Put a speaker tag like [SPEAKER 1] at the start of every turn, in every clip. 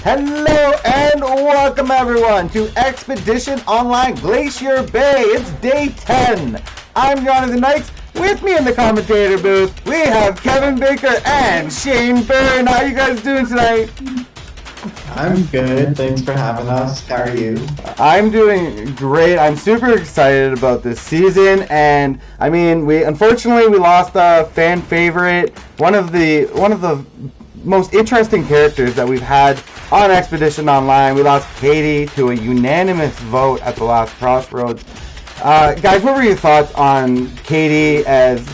[SPEAKER 1] Hello and welcome everyone to Expedition Online Glacier Bay. It's day 10. I'm Jonathan Knights. With me in the commentator booth, we have Kevin Baker and Shane Byrne. How are you guys doing tonight?
[SPEAKER 2] I'm good. Thanks for having us. How are you?
[SPEAKER 1] I'm doing great. I'm super excited about this season, and I mean, we lost a fan favorite, one of the most interesting characters that we've had on Expedition Online. We lost Katie to a unanimous vote at the last Crossroads. Guys, what were your thoughts on Katie as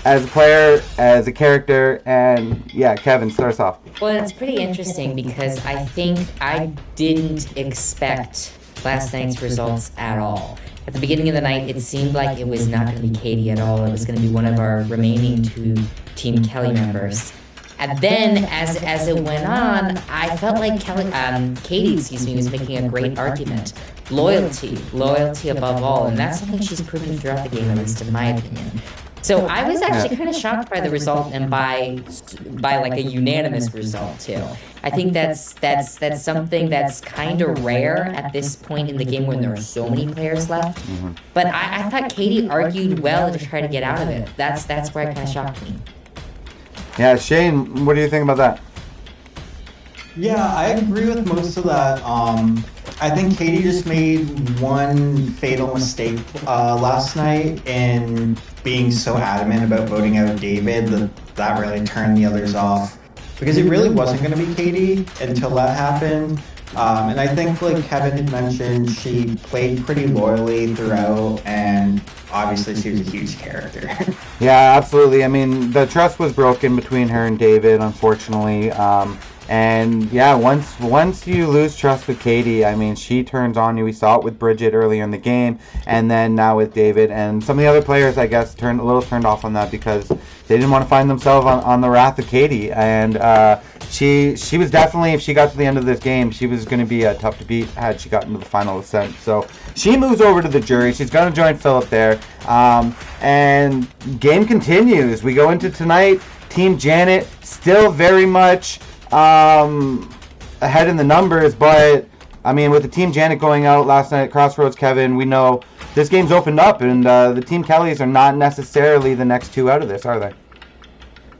[SPEAKER 1] a player, as a character? And yeah, Kevin, start us off.
[SPEAKER 3] Well, it's pretty interesting because I think I didn't expect last night's results at all. At the beginning of the night, it seemed like it was not going to be Katie at all. It was going to be one of our remaining two Team Kelley members. And then, as it went on, I felt like Katie, was making a great argument. Loyalty above all, and that's something she's proven throughout the game, at least in my opinion. So I was actually kind of shocked by the result, and by like a unanimous result too. I think that's something that's kind of rare at this point in the game when there are so many players left. Mm-hmm. But I thought Katie argued well to try to get out of it. That's where it kind of shocked me.
[SPEAKER 1] Yeah, Shane, what do you think about that?
[SPEAKER 2] Yeah, I agree with most of that. I think Katie just made one fatal mistake last night in being so adamant about voting out David that really turned the others off. Because it really wasn't going to be Katie until that happened. And I think, like Kevin had mentioned, she played pretty loyally throughout, and obviously she was a huge character.
[SPEAKER 1] Yeah, absolutely. I mean, the trust was broken between her and David, unfortunately. And yeah, once you lose trust with Katie, I mean, she turns on you. We saw it with Bridget earlier in the game, and then now with David. And some of the other players, I guess, turned off on that because they didn't want to find themselves on the wrath of Katie. And she was definitely, if she got to the end of this game, she was going to be tough to beat had she gotten to the final ascent. So she moves over to the jury. She's going to join Philip there. And game continues. We go into tonight. Team Janet still very much ahead in the numbers, but I mean, with the Team Janet going out last night at Crossroads, Kevin, we know this game's opened up, and the Team Kelleys are not necessarily the next two out of this, are they?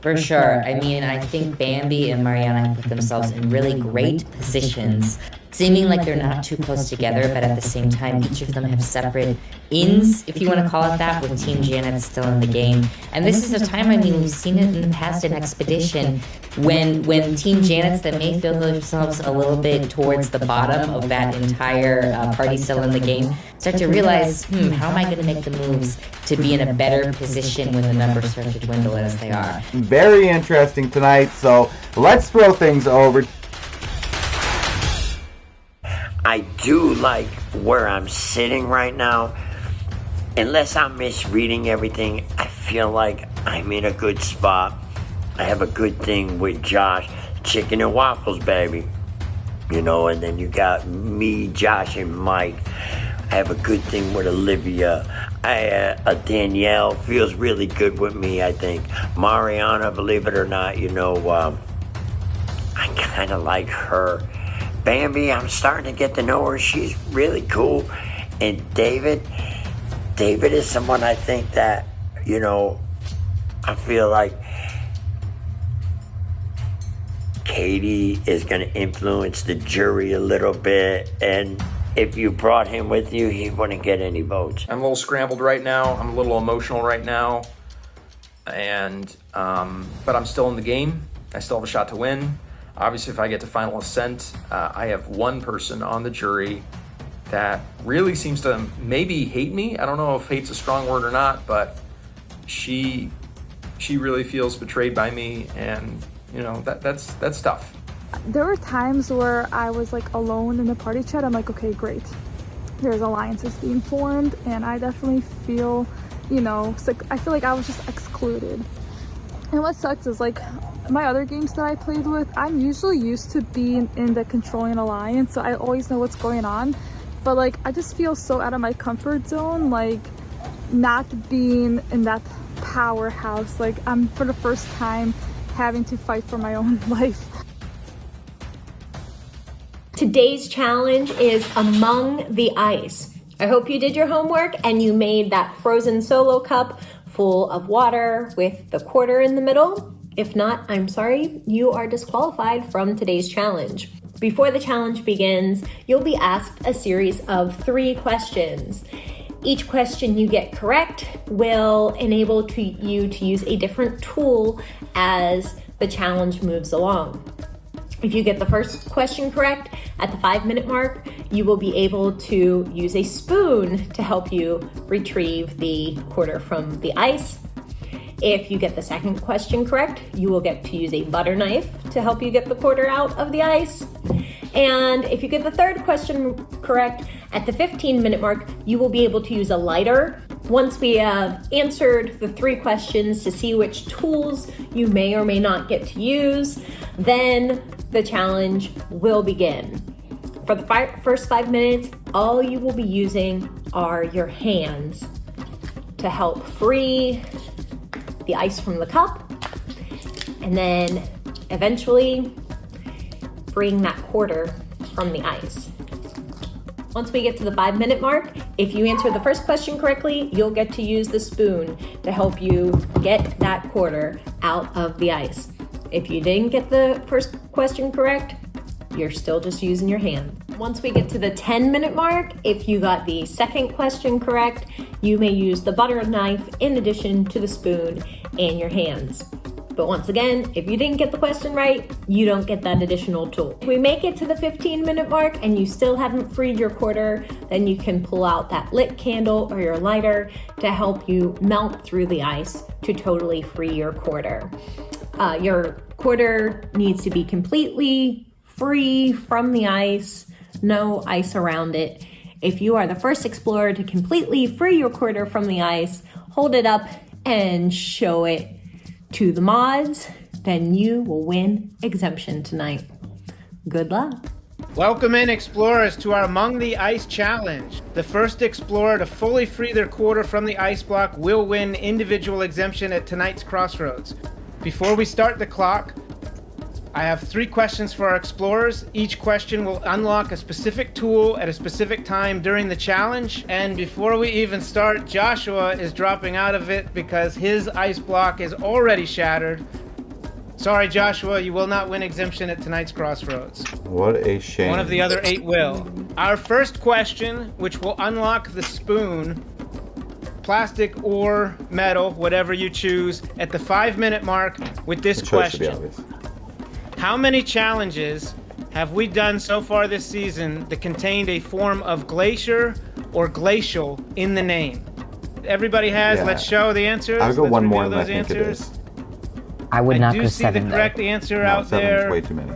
[SPEAKER 3] For sure. I mean, I think Bambi and Mariana have put themselves in really great positions, seeming like they're not too close together, but at the same time, each of them have separate ins, if you want to call it that, with Team Janet still in the game. And this is a time, I mean, we've seen it in the past in Expedition, when Team Janets that may feel themselves a little bit towards the bottom of that entire party still in the game, start to realize, how am I going to make the moves to be in a better position when the numbers start to dwindle as they are?
[SPEAKER 1] Very interesting tonight, so let's throw things over.
[SPEAKER 4] I do like where I'm sitting right now. Unless I'm misreading everything, I feel like I'm in a good spot. I have a good thing with Josh. Chicken and waffles, baby. You know, and then you got me, Josh, and Mike. I have a good thing with Olivia. Danielle feels really good with me, I think. Mariana, believe it or not, you know, I kind of like her. Bambi, I'm starting to get to know her. She's really cool. And David is someone I think that, you know, I feel like Katie is going to influence the jury a little bit. And if you brought him with you, he wouldn't get any votes.
[SPEAKER 5] I'm a little scrambled right now. I'm a little emotional right now. And, but I'm still in the game. I still have a shot to win. Obviously, if I get to final ascent, I have one person on the jury that really seems to maybe hate me. I don't know if hate's a strong word or not, but she really feels betrayed by me, and you know that's tough.
[SPEAKER 6] There were times where I was like alone in the party chat. I'm like, okay, great. There's alliances being formed, and I definitely feel, I feel like I was just excluded. And what sucks is like my other games that I played with, I'm usually used to being in the controlling alliance, so I always know what's going on. But like I just feel so out of my comfort zone, like not being in that powerhouse. Like I'm for the first time having to fight for my own life.
[SPEAKER 7] Today's challenge is Among the Ice. I hope you did your homework and you made that frozen solo cup full of water with the quarter in the middle. If not, I'm sorry, you are disqualified from today's challenge. Before the challenge begins, you'll be asked a series of 3 questions. Each question you get correct will enable you to use a different tool as the challenge moves along. If you get the first question correct at the 5-minute mark, you will be able to use a spoon to help you retrieve the quarter from the ice. If you get the second question correct, you will get to use a butter knife to help you get the quarter out of the ice. And if you get the third question correct, at the 15-minute mark, you will be able to use a lighter. Once we have answered the 3 questions to see which tools you may or may not get to use, then the challenge will begin. For the first 5 minutes, all you will be using are your hands to help free the ice from the cup, and then eventually freeing that quarter from the ice. Once we get to the 5-minute mark, if you answer the first question correctly, you'll get to use the spoon to help you get that quarter out of the ice. If you didn't get the first question correct, you're still just using your hand. Once we get to the 10-minute mark, if you got the second question correct, you may use the butter knife in addition to the spoon and your hands. But once again, if you didn't get the question right, you don't get that additional tool. If we make it to the 15-minute mark and you still haven't freed your quarter, then you can pull out that lit candle or your lighter to help you melt through the ice to totally free your quarter. Your quarter needs to be completely free from the ice, no ice around it. If you are the first explorer to completely free your quarter from the ice, hold it up and show it to the mods, then you will win exemption tonight. Good luck.
[SPEAKER 8] Welcome in, explorers, to our Among the Ice challenge. The first explorer to fully free their quarter from the ice block will win individual exemption at tonight's crossroads. Before we start the clock, I have 3 questions for our explorers. Each question will unlock a specific tool at a specific time during the challenge. And before we even start, Joshua is dropping out of it because his ice block is already shattered. Sorry, Joshua, you will not win exemption at tonight's crossroads.
[SPEAKER 1] What a shame.
[SPEAKER 8] One of the other 8 will. Our first question, which will unlock the spoon, plastic or metal, whatever you choose, at the 5-minute mark with this question. How many challenges have we done so far this season that contained a form of glacier or glacial in the name? Everybody has. Yeah. Let's show the answers.
[SPEAKER 1] I'll go
[SPEAKER 8] Let's
[SPEAKER 1] one more than I
[SPEAKER 8] think
[SPEAKER 1] answers.
[SPEAKER 8] it is.
[SPEAKER 3] I would not
[SPEAKER 8] go 7. I do see the correct answer out there.
[SPEAKER 1] 7 is way too many.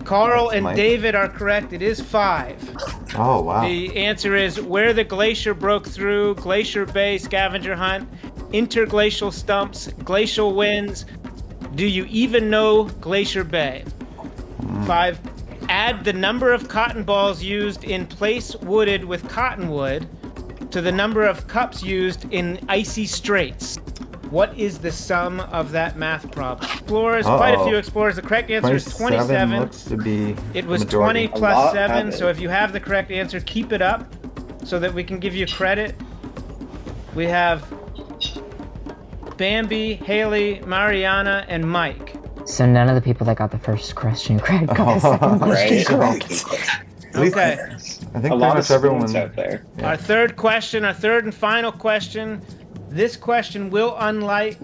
[SPEAKER 8] Carl and David are correct. It is 5.
[SPEAKER 1] Oh, wow.
[SPEAKER 8] The answer is where the glacier broke through, Glacier Bay scavenger hunt, interglacial stumps, glacial winds. Do you even know Glacier Bay? 5. Add the number of cotton balls used in place wooded with cottonwood to the number of cups used in icy straits. What is the sum of that math problem? Explorers, quite a few explorers. The correct answer is 27.
[SPEAKER 1] Looks to be
[SPEAKER 8] it was 20 plus 7, so if you have the correct answer, keep it up so that we can give you credit. We have Bambi, Haley, Mariana, and Mike.
[SPEAKER 3] So none of the people that got the first question correct got the second question correct.
[SPEAKER 8] Okay.
[SPEAKER 1] I think pretty much everyone
[SPEAKER 9] out there.
[SPEAKER 8] Yeah. Our third and final question. This question will unlock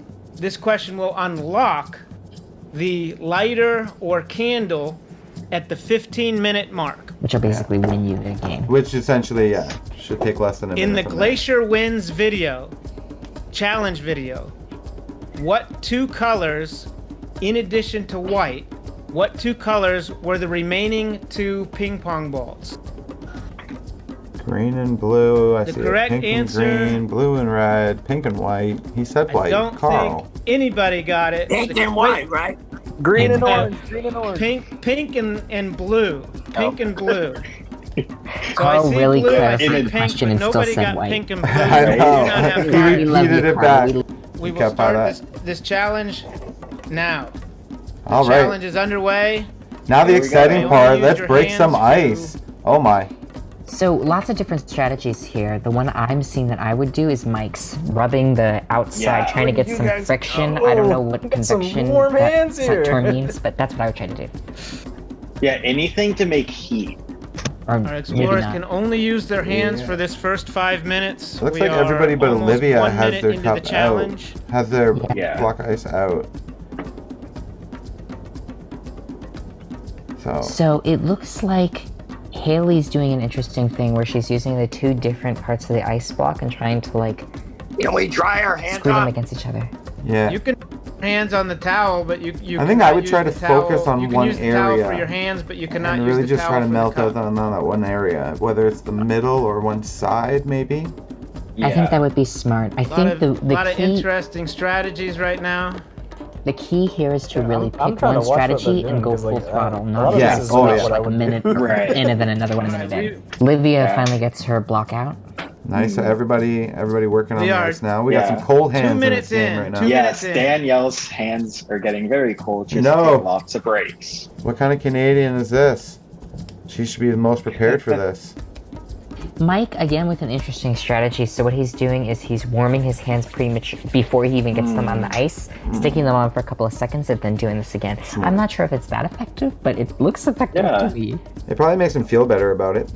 [SPEAKER 8] the lighter or candle at the 15-minute mark.
[SPEAKER 3] Which will basically win you the game.
[SPEAKER 1] Which essentially, should take less than a minute.
[SPEAKER 8] In the Glacier Wins video, challenge video, what 2 colors, in addition to white, what 2 colors were the remaining 2 ping pong balls?
[SPEAKER 1] Green and blue. I see
[SPEAKER 8] the correct
[SPEAKER 1] pink
[SPEAKER 8] answer.
[SPEAKER 1] And green, blue and red, pink and white. He said white.
[SPEAKER 8] I don't
[SPEAKER 1] Carl.
[SPEAKER 8] think anybody got it.
[SPEAKER 4] Pink and white, right?
[SPEAKER 9] Green and orange. Green and orange.
[SPEAKER 8] Pink and blue. Pink and blue. So
[SPEAKER 3] Carl really clarified
[SPEAKER 8] the
[SPEAKER 3] question and still said white.
[SPEAKER 8] Pink and blue.
[SPEAKER 1] I know.
[SPEAKER 8] We do not have
[SPEAKER 1] He
[SPEAKER 8] fire.
[SPEAKER 1] repeated it back.
[SPEAKER 8] We will start this challenge now. The challenge is underway.
[SPEAKER 1] Now the
[SPEAKER 10] Here we
[SPEAKER 1] exciting
[SPEAKER 10] go.
[SPEAKER 1] part,
[SPEAKER 8] Use
[SPEAKER 1] let's
[SPEAKER 8] your
[SPEAKER 1] break some
[SPEAKER 8] hands
[SPEAKER 1] ice. Oh my.
[SPEAKER 3] So lots of different strategies here. The one I'm seeing that I would do is Mike's, rubbing the outside,
[SPEAKER 10] Yeah.
[SPEAKER 3] trying to get
[SPEAKER 9] You
[SPEAKER 3] some
[SPEAKER 9] guys
[SPEAKER 3] friction.
[SPEAKER 9] go.
[SPEAKER 3] I don't know what
[SPEAKER 9] Get some
[SPEAKER 3] convection
[SPEAKER 9] warm
[SPEAKER 3] that
[SPEAKER 9] hands here.
[SPEAKER 3] term means, but that's what I would try to do.
[SPEAKER 10] Yeah, anything to make heat.
[SPEAKER 3] Or
[SPEAKER 8] Our
[SPEAKER 3] maybe
[SPEAKER 8] explorers
[SPEAKER 3] not.
[SPEAKER 8] can only use their hands
[SPEAKER 1] Yeah.
[SPEAKER 8] for this first 5 minutes.
[SPEAKER 1] Looks
[SPEAKER 8] We
[SPEAKER 1] like
[SPEAKER 8] are
[SPEAKER 1] everybody but
[SPEAKER 8] almost
[SPEAKER 1] Olivia
[SPEAKER 8] 1
[SPEAKER 1] has
[SPEAKER 8] minute
[SPEAKER 1] their
[SPEAKER 8] into
[SPEAKER 1] cup
[SPEAKER 8] the challenge.
[SPEAKER 1] out. Has their
[SPEAKER 10] Yeah.
[SPEAKER 1] block of ice out.
[SPEAKER 3] So it looks like Haley's doing an interesting thing where she's using the two different parts of the ice block and trying to like
[SPEAKER 4] Can we dry our hands
[SPEAKER 3] screw them
[SPEAKER 4] off?
[SPEAKER 3] against each other.
[SPEAKER 1] Yeah.
[SPEAKER 8] You can put your hands on the towel, but you
[SPEAKER 1] I think
[SPEAKER 8] cannot
[SPEAKER 1] I would try
[SPEAKER 8] use
[SPEAKER 1] to
[SPEAKER 8] the towel-
[SPEAKER 1] focus on
[SPEAKER 8] you can
[SPEAKER 1] one
[SPEAKER 8] use the towel
[SPEAKER 1] area
[SPEAKER 8] for your hands, but you cannot
[SPEAKER 1] and
[SPEAKER 8] use
[SPEAKER 1] really
[SPEAKER 8] the
[SPEAKER 1] just
[SPEAKER 8] towel
[SPEAKER 1] try to
[SPEAKER 8] for the
[SPEAKER 1] melt
[SPEAKER 8] cup.
[SPEAKER 1] out on that one area, whether it's the middle or one side, maybe.
[SPEAKER 3] I think that would be smart. I think
[SPEAKER 8] A lot of
[SPEAKER 3] key
[SPEAKER 8] interesting strategies right now.
[SPEAKER 3] the key here is to really
[SPEAKER 9] I'm
[SPEAKER 3] pick
[SPEAKER 9] trying
[SPEAKER 3] one
[SPEAKER 9] to watch what they're
[SPEAKER 3] strategy
[SPEAKER 9] doing,
[SPEAKER 3] and go
[SPEAKER 9] 'cause,
[SPEAKER 3] full
[SPEAKER 9] like,
[SPEAKER 3] throttle,
[SPEAKER 9] a
[SPEAKER 3] not
[SPEAKER 9] lot of
[SPEAKER 1] Yeah.
[SPEAKER 9] this is
[SPEAKER 1] Oh,
[SPEAKER 9] not
[SPEAKER 1] yeah.
[SPEAKER 9] what I
[SPEAKER 3] like a
[SPEAKER 9] would do.
[SPEAKER 3] minute
[SPEAKER 10] Right.
[SPEAKER 3] in and then another one and then
[SPEAKER 8] Alright,
[SPEAKER 3] again. Olivia
[SPEAKER 10] Yeah.
[SPEAKER 3] finally gets her block out.
[SPEAKER 1] Nice. So everybody working on
[SPEAKER 8] We are-
[SPEAKER 1] this now. We got
[SPEAKER 10] yeah.
[SPEAKER 1] some cold hands
[SPEAKER 8] 2
[SPEAKER 1] in
[SPEAKER 8] minutes
[SPEAKER 1] this game
[SPEAKER 8] in,
[SPEAKER 1] right now.
[SPEAKER 8] two
[SPEAKER 10] Yes,
[SPEAKER 8] minutes in.
[SPEAKER 10] Danielle's hands are getting very cold. She's
[SPEAKER 1] No.
[SPEAKER 10] taking lots of breaks.
[SPEAKER 1] What kind of Canadian is this? She should be the most prepared for this.
[SPEAKER 3] Mike, again, with an interesting strategy. So what he's doing is he's warming his hands before he even gets them on the ice, sticking them on for a couple of seconds, and then doing this again. I'm not sure if it's that effective, but it looks effective
[SPEAKER 10] Yeah.
[SPEAKER 3] to me.
[SPEAKER 1] It probably makes him feel better about it.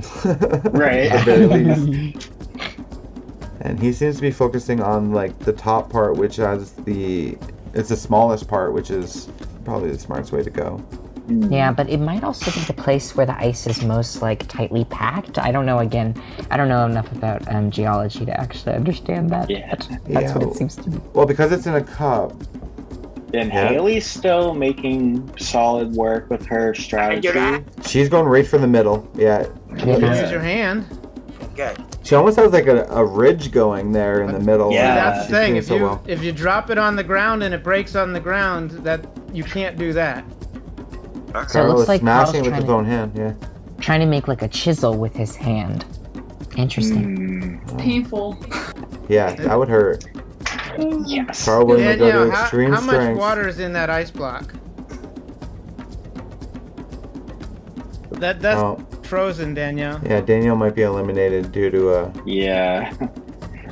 [SPEAKER 10] Right.
[SPEAKER 1] At the very least. And he seems to be focusing on like the top part, which has it's the smallest part, which is probably the smartest way to go.
[SPEAKER 3] Yeah, but it might also be the place where the ice is most like tightly packed. I don't know. Again, I don't know enough about geology to actually understand that.
[SPEAKER 10] Yeah.
[SPEAKER 3] But that's what
[SPEAKER 1] Yeah.
[SPEAKER 3] it seems to be.
[SPEAKER 1] Well, because it's in a cup.
[SPEAKER 10] And
[SPEAKER 1] Yeah.
[SPEAKER 10] Haley's still making solid work with her strategy.
[SPEAKER 1] She's going right for the middle. Yeah.
[SPEAKER 8] Use your hand.
[SPEAKER 4] Good.
[SPEAKER 1] She almost has like a ridge going there in the middle.
[SPEAKER 10] Yeah.
[SPEAKER 8] See, that's the
[SPEAKER 1] She's
[SPEAKER 8] thing.
[SPEAKER 1] doing
[SPEAKER 8] If
[SPEAKER 1] so
[SPEAKER 8] you
[SPEAKER 1] well.
[SPEAKER 8] if you drop it on the ground and it breaks on the ground, that you can't do that.
[SPEAKER 3] So it
[SPEAKER 1] Carl
[SPEAKER 3] looks
[SPEAKER 1] is
[SPEAKER 3] like
[SPEAKER 1] smashing
[SPEAKER 3] Carl's
[SPEAKER 1] it with his own hand. Yeah.
[SPEAKER 3] trying to make like a chisel with his hand. Interesting.
[SPEAKER 11] Painful.
[SPEAKER 1] Yeah, that would hurt.
[SPEAKER 10] Yes.
[SPEAKER 1] Carl willing to go
[SPEAKER 8] Danielle,
[SPEAKER 1] to extreme
[SPEAKER 8] how much
[SPEAKER 1] strength.
[SPEAKER 8] water is in that ice block? That's
[SPEAKER 1] Oh.
[SPEAKER 8] frozen, Danielle.
[SPEAKER 1] Yeah, Daniel might be eliminated due to
[SPEAKER 10] Yeah.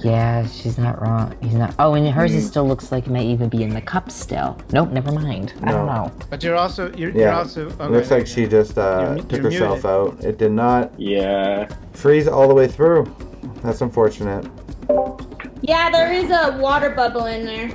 [SPEAKER 3] Yeah, she's not wrong. He's not. Oh, and hers is still looks like it might even be in the cup still. Nope, never mind. I don't
[SPEAKER 1] No.
[SPEAKER 3] know.
[SPEAKER 8] But you're also you're
[SPEAKER 1] Yeah.
[SPEAKER 8] also. Okay,
[SPEAKER 1] It looks like she just
[SPEAKER 8] You're
[SPEAKER 1] took herself
[SPEAKER 8] muted.
[SPEAKER 1] out. It did not
[SPEAKER 10] Yeah.
[SPEAKER 1] freeze all the way through. That's unfortunate.
[SPEAKER 11] Yeah, there is a water bubble in there.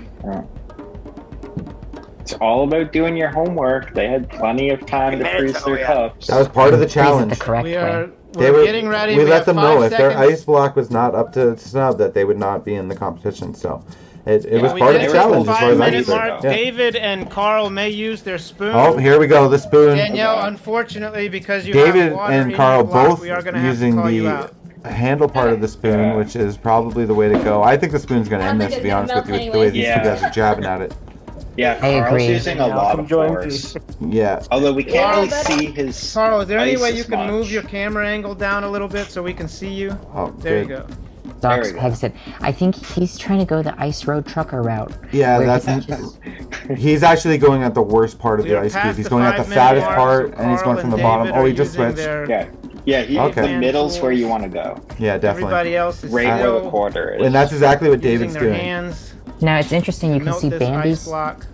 [SPEAKER 10] It's all about doing your homework. They had plenty of time to freeze their cups.
[SPEAKER 1] That was part of the
[SPEAKER 3] Freeze it
[SPEAKER 1] challenge.
[SPEAKER 3] the correct
[SPEAKER 8] We
[SPEAKER 3] way.
[SPEAKER 8] are
[SPEAKER 1] They
[SPEAKER 8] we're
[SPEAKER 1] were
[SPEAKER 8] getting ready.
[SPEAKER 1] We let
[SPEAKER 8] have
[SPEAKER 1] them
[SPEAKER 8] 5
[SPEAKER 1] know if their
[SPEAKER 8] seconds.
[SPEAKER 1] ice block was not up to snub that they would not be in the competition. So it was
[SPEAKER 8] We
[SPEAKER 1] part of
[SPEAKER 8] get
[SPEAKER 1] the
[SPEAKER 8] to
[SPEAKER 1] challenge as far as I'm
[SPEAKER 8] 5-minute
[SPEAKER 1] concerned.
[SPEAKER 8] mark.
[SPEAKER 1] Yeah.
[SPEAKER 8] David and Carl may use their spoon.
[SPEAKER 1] Oh, here we go. The spoon.
[SPEAKER 8] Danielle, unfortunately, because you
[SPEAKER 1] David
[SPEAKER 8] have water
[SPEAKER 1] and
[SPEAKER 8] in
[SPEAKER 1] Carl
[SPEAKER 8] your block,
[SPEAKER 1] both
[SPEAKER 8] we are gonna have to
[SPEAKER 1] using
[SPEAKER 8] call you out.
[SPEAKER 1] the handle part of the spoon, which is probably the way to go. I think the spoon's going to
[SPEAKER 11] I
[SPEAKER 1] end
[SPEAKER 11] think
[SPEAKER 1] this, to
[SPEAKER 11] it's
[SPEAKER 1] be
[SPEAKER 11] gonna
[SPEAKER 1] honest with you,
[SPEAKER 11] melt
[SPEAKER 1] with the way these
[SPEAKER 10] anyways.
[SPEAKER 1] two guys are jabbing at it.
[SPEAKER 10] Yeah,
[SPEAKER 3] I
[SPEAKER 10] Carl's
[SPEAKER 3] agree.
[SPEAKER 10] using a lot
[SPEAKER 9] Come
[SPEAKER 10] of
[SPEAKER 9] join
[SPEAKER 10] force.
[SPEAKER 1] Yeah.
[SPEAKER 10] Although we can't
[SPEAKER 8] Carl,
[SPEAKER 10] really see his.
[SPEAKER 8] Carl, is there any
[SPEAKER 10] ice
[SPEAKER 8] way
[SPEAKER 10] as
[SPEAKER 8] you can
[SPEAKER 10] much.
[SPEAKER 8] move your camera angle down a little bit so we can see you?
[SPEAKER 1] Oh,
[SPEAKER 8] There you
[SPEAKER 1] good.
[SPEAKER 8] go.
[SPEAKER 3] Doc's
[SPEAKER 10] we go.
[SPEAKER 3] pegs it. I think he's trying to go the ice road trucker route.
[SPEAKER 1] Yeah,
[SPEAKER 3] where
[SPEAKER 1] that's
[SPEAKER 3] he just-
[SPEAKER 1] he's actually going at the worst part of
[SPEAKER 8] We
[SPEAKER 1] the
[SPEAKER 8] are
[SPEAKER 1] ice cube.
[SPEAKER 8] past
[SPEAKER 1] He's
[SPEAKER 8] the
[SPEAKER 1] going at the
[SPEAKER 8] 5-minute
[SPEAKER 1] fattest
[SPEAKER 8] mark,
[SPEAKER 1] part,
[SPEAKER 8] so
[SPEAKER 1] and he's going
[SPEAKER 8] Carl
[SPEAKER 1] from the
[SPEAKER 8] and
[SPEAKER 1] bottom.
[SPEAKER 8] David
[SPEAKER 1] Oh, he
[SPEAKER 8] are
[SPEAKER 1] just
[SPEAKER 8] using
[SPEAKER 1] switched.
[SPEAKER 8] their-
[SPEAKER 10] Yeah,
[SPEAKER 1] Okay.
[SPEAKER 10] the middle's where you want to go.
[SPEAKER 1] Yeah, definitely.
[SPEAKER 8] Everybody else is
[SPEAKER 10] Right where the
[SPEAKER 8] still
[SPEAKER 10] quarter is.
[SPEAKER 1] And that's exactly what
[SPEAKER 8] using
[SPEAKER 1] David's
[SPEAKER 8] their
[SPEAKER 1] doing.
[SPEAKER 8] hands.
[SPEAKER 3] Now it's interesting. You
[SPEAKER 8] to
[SPEAKER 3] can
[SPEAKER 8] melt
[SPEAKER 3] see
[SPEAKER 8] this ice
[SPEAKER 3] Bambi's.
[SPEAKER 8] block.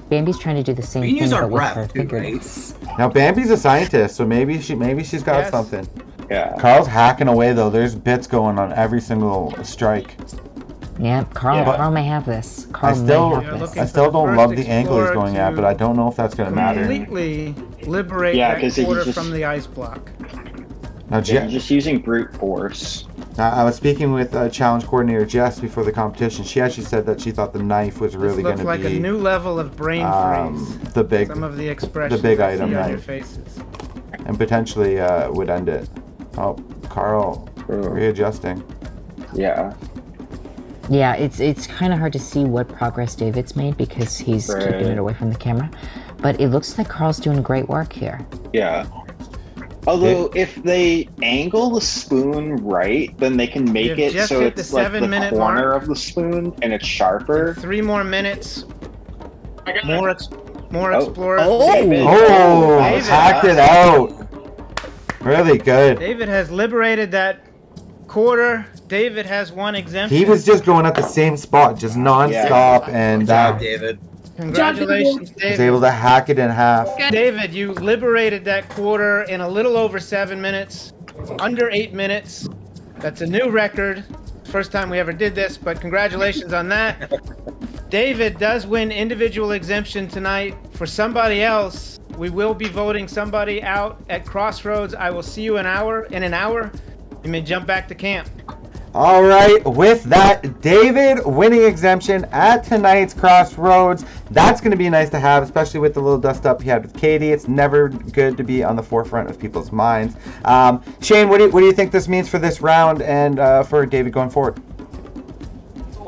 [SPEAKER 3] Bambi's trying to do the same
[SPEAKER 12] We can
[SPEAKER 3] thing,
[SPEAKER 12] use our
[SPEAKER 3] but with
[SPEAKER 12] breath
[SPEAKER 3] her
[SPEAKER 12] too, right?
[SPEAKER 3] fingertips.
[SPEAKER 1] Now Bambi's a scientist, so maybe she's got
[SPEAKER 8] Yes.
[SPEAKER 1] something.
[SPEAKER 10] Yeah.
[SPEAKER 1] Carl's hacking away though. There's bits going on every single strike.
[SPEAKER 3] Yeah, Carl.
[SPEAKER 10] Yeah.
[SPEAKER 3] Carl may have this. Carl
[SPEAKER 1] I
[SPEAKER 3] may
[SPEAKER 1] still,
[SPEAKER 3] have
[SPEAKER 8] You're
[SPEAKER 3] this.
[SPEAKER 8] looking
[SPEAKER 1] I still
[SPEAKER 8] for the
[SPEAKER 1] don't
[SPEAKER 8] first
[SPEAKER 1] love the angle he's
[SPEAKER 8] explorer
[SPEAKER 1] going at,
[SPEAKER 8] to
[SPEAKER 1] but I don't know if that's gonna matter.
[SPEAKER 8] Completely liberate
[SPEAKER 10] Yeah,
[SPEAKER 8] that
[SPEAKER 10] 'cause he
[SPEAKER 8] quarter
[SPEAKER 10] just-
[SPEAKER 8] from the ice block.
[SPEAKER 1] Now,
[SPEAKER 10] Yeah, you're just using brute force.
[SPEAKER 1] I was speaking with challenge coordinator Jess before the competition. She actually said that she thought the knife was
[SPEAKER 8] This
[SPEAKER 1] really going
[SPEAKER 8] looks
[SPEAKER 1] to
[SPEAKER 8] like
[SPEAKER 1] be
[SPEAKER 8] a new level of brain freeze.
[SPEAKER 1] the big,
[SPEAKER 8] Some of the expressions
[SPEAKER 1] big
[SPEAKER 8] I see
[SPEAKER 1] item,
[SPEAKER 8] on
[SPEAKER 1] right?
[SPEAKER 8] your faces.
[SPEAKER 1] and potentially would end it. Oh, Carl readjusting.
[SPEAKER 10] Yeah.
[SPEAKER 3] Yeah, it's kind of hard to see what progress David's made because he's keeping
[SPEAKER 10] Right.
[SPEAKER 3] it away from the camera. But it looks like Carl's doing great work here.
[SPEAKER 10] Yeah. Although, if they angle the spoon right, then they can make
[SPEAKER 8] You've
[SPEAKER 10] it
[SPEAKER 8] just
[SPEAKER 10] so
[SPEAKER 8] hit the
[SPEAKER 10] it's like the
[SPEAKER 8] 7-minute
[SPEAKER 10] corner
[SPEAKER 8] mark.
[SPEAKER 10] of the spoon and it's sharper.
[SPEAKER 8] 3 more minutes. More
[SPEAKER 10] Oh.
[SPEAKER 8] explorers.
[SPEAKER 10] David.
[SPEAKER 1] Oh,
[SPEAKER 8] David.
[SPEAKER 1] hacked it out. Really good.
[SPEAKER 8] David has liberated that quarter. David has one exemption.
[SPEAKER 1] He was just going at the same spot, just non-stop, and that
[SPEAKER 12] David.
[SPEAKER 8] Congratulations,
[SPEAKER 1] was
[SPEAKER 8] David.
[SPEAKER 1] able to hack it in half.
[SPEAKER 8] David, you liberated that quarter in a little over 7 minutes, under 8 minutes. That's a new record. First time we ever did this, but congratulations on that. David does win individual exemption tonight. For somebody else, we will be voting somebody out at Crossroads. I will see you in an hour. You may jump back to camp.
[SPEAKER 1] All right, with that, David winning exemption at tonight's Crossroads. That's going to be nice to have, especially with the little dust up he had with Katie. It's never good to be on the forefront of people's minds. Shane, what do you think this means for this round and for David going forward?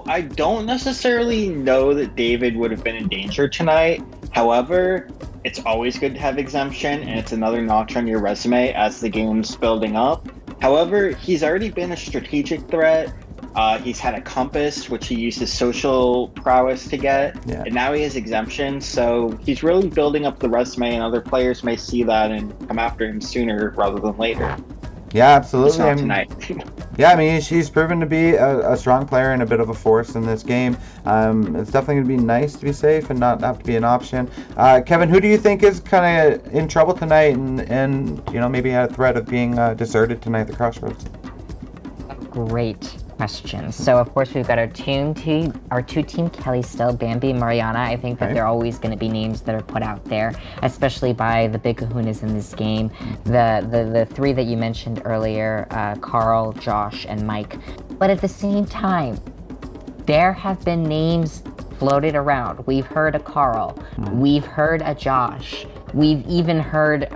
[SPEAKER 10] I don't necessarily know that David would have been in danger tonight. However, it's always good to have exemption, and it's another notch on your resume as the game's building up. However, he's already been a strategic threat. He's had a compass, which he used his social prowess to get, and now he has exemption. So he's really building up the resume, and other players may see that and come after him sooner rather than later.
[SPEAKER 1] Yeah, absolutely.
[SPEAKER 10] Just not tonight.
[SPEAKER 1] Yeah, I mean, she's proven to be a strong player and a bit of a force in this game. It's definitely going to be nice to be safe and not have to be an option. Kevin, who do you think is kind of in trouble tonight and maybe had a threat of being deserted tonight at the Crossroads?
[SPEAKER 3] Great question. So of course we've got our two Team Kelley still, Bambi and Mariana. I think that they're always going to be names that are put out there, especially by the big kahunas in this game. The three that you mentioned earlier, Carl, Josh, and Mike. But at the same time, there have been names floated around. We've heard a Carl. We've heard a Josh. We've even heard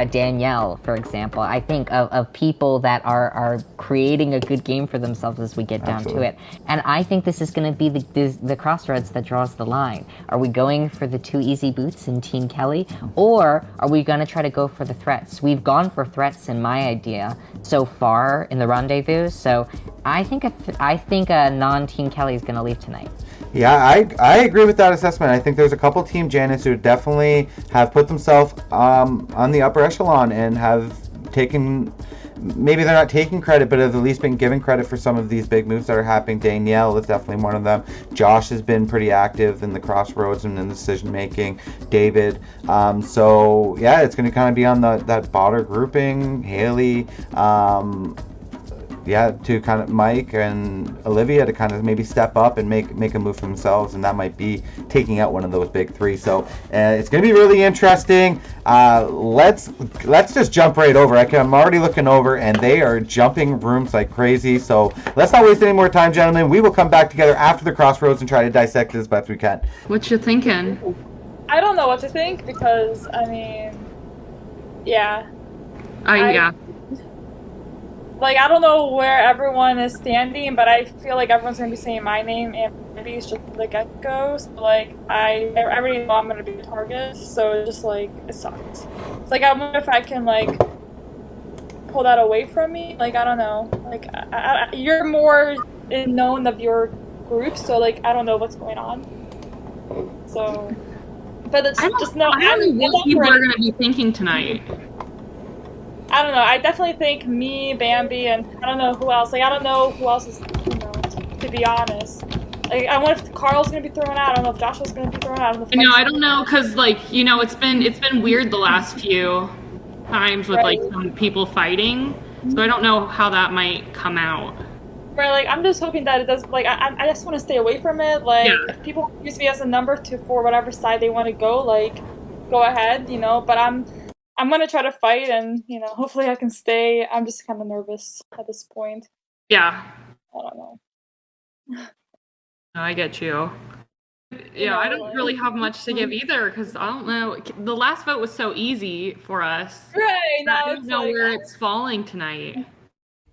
[SPEAKER 3] Danielle, for example. I think of people that are creating a good game for themselves as we get down to it. And I think this is going to be the crossroads that draws the line. Are we going for the two easy boots in Team Kelley, or are we going to try to go for the threats? We've gone for threats in my idea so far in the rendezvous. So I think a non-Team Kelley is going to leave tonight.
[SPEAKER 1] Yeah, I agree with that assessment. I think there's a couple Team Janice who definitely have put themselves on the upper echelon and have taken, maybe they're not taking credit, but have at least been given credit for some of these big moves that are happening. Danielle is definitely one of them. Josh has been pretty active in the Crossroads and in the decision making. David. So yeah, it's going to kind of be on that bottom grouping. Haley. To kind of Mike and Olivia to kind of maybe step up and make a move for themselves, and that might be taking out one of those big three. So it's going to be really interesting. Let's just jump right over. I'm already looking over, and they are jumping rooms like crazy. So let's not waste any more time, gentlemen. We will come back together after the Crossroads and try to dissect it as best we can.
[SPEAKER 6] What you thinking?
[SPEAKER 13] I don't know what to think because yeah. Like, I don't know where everyone is standing, but I feel like everyone's going to be saying my name and maybe it's just the get-go. So, like, I already know I'm going to be a target, so it's just, like, it sucks. It's like, I wonder if I can, like, pull that away from me. Like, I don't know. Like, you're more known of your group, so, like, I don't know what's going on. So, but it's just no.
[SPEAKER 6] I don't know what people are going to be thinking tonight.
[SPEAKER 13] I don't know. I definitely think me, Bambi, and I don't know who else. Like, I don't know who else is, to be honest. Like, I wonder if Carl's gonna be thrown out. I don't know if Joshua's gonna be thrown out.
[SPEAKER 6] I don't know, because, like, it's been weird the last few times with, like, some people fighting. So I don't know how that might come out.
[SPEAKER 13] Right, like, I'm just hoping that it does, like, I just want to stay away from it. Like, if people use me as a number for whatever side they want to go, like, go ahead, but I'm gonna try to fight and, hopefully I can stay. I'm just kind of nervous at this point.
[SPEAKER 6] Yeah.
[SPEAKER 13] I don't know.
[SPEAKER 6] I get you. Yeah, I don't really have much to give either because I don't know. The last vote was so easy for us.
[SPEAKER 13] Right.
[SPEAKER 6] I don't know where it's falling tonight.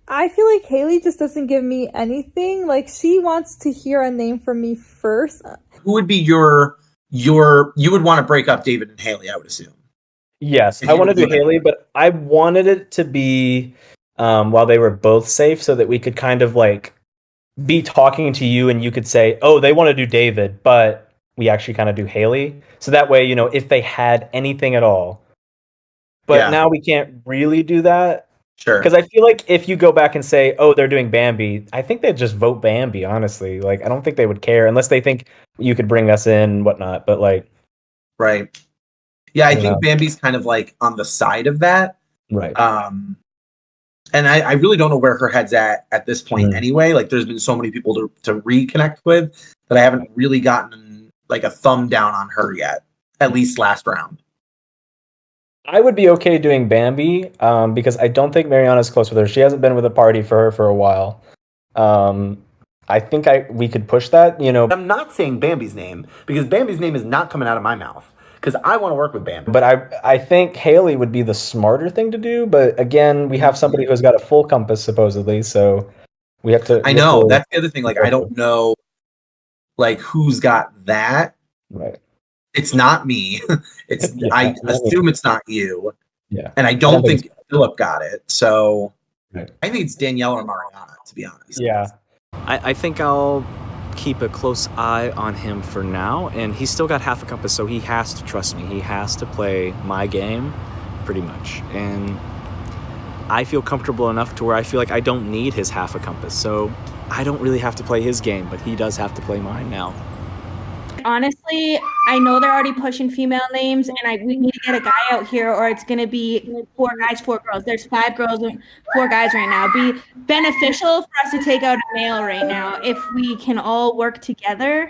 [SPEAKER 14] I feel like Haley just doesn't give me anything. Like, she wants to hear a name from me first.
[SPEAKER 12] Who would be you would want to break up David and Haley, I would assume.
[SPEAKER 9] Yes, I want to do Haley, but I wanted it to be while they were both safe so that we could kind of like be talking to you and you could say, oh, they want to do David, but we actually kind of do Haley. So that way, if they had anything at all. But
[SPEAKER 12] Yeah.
[SPEAKER 9] now we can't really do that.
[SPEAKER 12] Sure.
[SPEAKER 9] Because I feel like if you go back and say, oh, they're doing Bambi, I think they'd just vote Bambi, honestly. Like, I don't think they would care unless they think you could bring us in and whatnot. But, like...
[SPEAKER 12] Right. Yeah, I think
[SPEAKER 9] know.
[SPEAKER 12] Bambi's kind of, like, on the side of that.
[SPEAKER 9] Right.
[SPEAKER 12] And I really don't know where her head's at this point anyway. Like, there's been so many people to reconnect with that I haven't really gotten, like, a thumb down on her yet, at least last round.
[SPEAKER 9] I would be okay doing Bambi because I don't think Mariana's close with her. She hasn't been with a party for a while. I think we could push that,
[SPEAKER 15] I'm not saying Bambi's name because Bambi's name is not coming out of my mouth because I want to work with Bambi.
[SPEAKER 9] But I think Haley would be the smarter thing to do. But again, we have somebody who's got a full compass supposedly, so we have to.
[SPEAKER 12] I know that's the other thing. Like, I don't know, like, who's got that.
[SPEAKER 9] Right.
[SPEAKER 12] It's not me. I assume it's not you.
[SPEAKER 9] Yeah.
[SPEAKER 12] And I don't think Philip got it. So I think it's Danielle or Mariana, to be honest.
[SPEAKER 9] Yeah.
[SPEAKER 16] I think I'll keep a close eye on him for now. And he's still got half a compass, so he has to trust me. He has to play my game, pretty much. And I feel comfortable enough to where I feel like I don't need his half a compass. So I don't really have to play his game, but he does have to play mine now.
[SPEAKER 11] Honestly, I know they're already pushing female names, and we need to get a guy out here, or it's going to be 4 guys, 4 girls. There's 5 girls and 4 guys right now. Be beneficial for us to take out a male right now if we can all work together.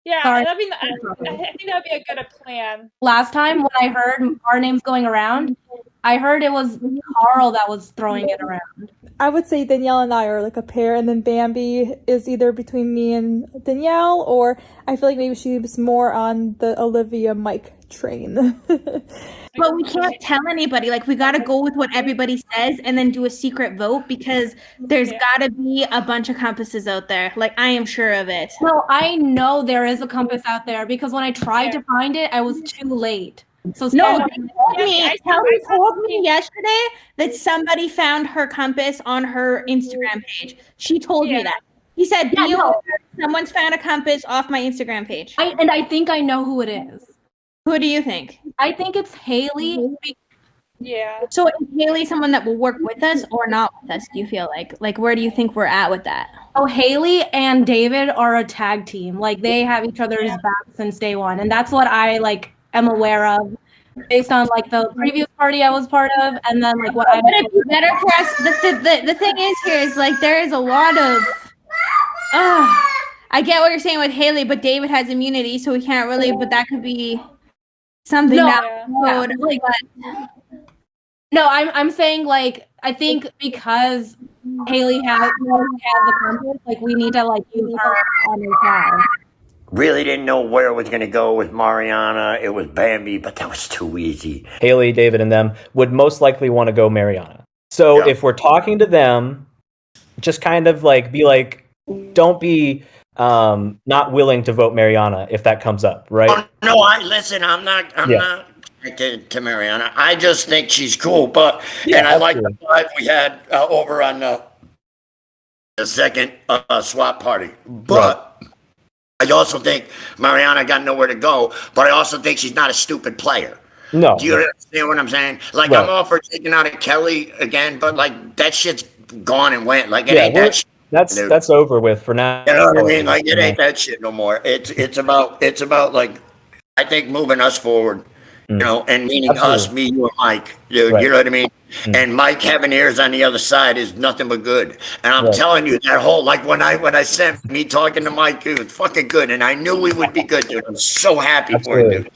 [SPEAKER 13] Yeah,
[SPEAKER 17] Sorry.
[SPEAKER 13] I think that'd be a good plan.
[SPEAKER 17] Last time when I heard our names going around, I heard it was Carl that was throwing it around.
[SPEAKER 14] I would say Danielle and I are like a pair, and then Bambi is either between me and Danielle, or I feel like maybe she's more on the Olivia Mike train.
[SPEAKER 11] But we can't tell anybody. Like, we got to go with what everybody says and then do a secret vote because there's got to be a bunch of compasses out there. Like, I am sure of it.
[SPEAKER 17] No, I know there is a compass out there because when I tried to find it, I was too late. So
[SPEAKER 11] No,
[SPEAKER 17] somebody-
[SPEAKER 11] Kelly told me yesterday that somebody found her compass on her Instagram page. She told me that. He said, someone's found a compass off my Instagram page.
[SPEAKER 17] And I think I know who it is.
[SPEAKER 11] Who do you think?
[SPEAKER 17] I think it's Haley.
[SPEAKER 13] Yeah.
[SPEAKER 11] So is Haley someone that will work with us or not with us, do you feel like? Like, where do you think we're at with that?
[SPEAKER 17] Oh, Haley and David are a tag team. Like, they have each other's backs since day one. And that's what I, am aware of based on, the previous party I was part of and then, what I...
[SPEAKER 11] Would it be better for us? The thing is here is, there is a lot of... I get what you're saying with Haley, but David has immunity, so we can't really... But that could be something
[SPEAKER 17] No, I'm saying I think because Haley has the compass, we need to use her on her side.
[SPEAKER 4] Really didn't know where it was going to go with Mariana. It was Bambi, but that was too easy.
[SPEAKER 9] Haley, David, and them would most likely want to go Mariana. So if we're talking to them, just kind of be like, don't be not willing to vote Mariana if that comes up, right?
[SPEAKER 4] Oh, no, I'm not to Mariana. I just think she's cool, and I like the vibe we had over on the second swap party. But I also think Mariana got nowhere to go, but I also think she's not a stupid player.
[SPEAKER 9] No.
[SPEAKER 4] Do you understand what I'm saying? I'm all for taking out a Kelley again, but that shit's gone and went. It ain't that shit.
[SPEAKER 9] That's over with for now.
[SPEAKER 4] You know what I mean? It ain't that shit no more. It's about I think moving us forward. And meaning us, me, you, and Mike, dude. Right. You know what I mean? And Mike having ears on the other side is nothing but good. And I'm telling you, that whole when I sent me talking to Mike, it was fucking good. And I knew we would be good, dude. I'm so happy for you, dude.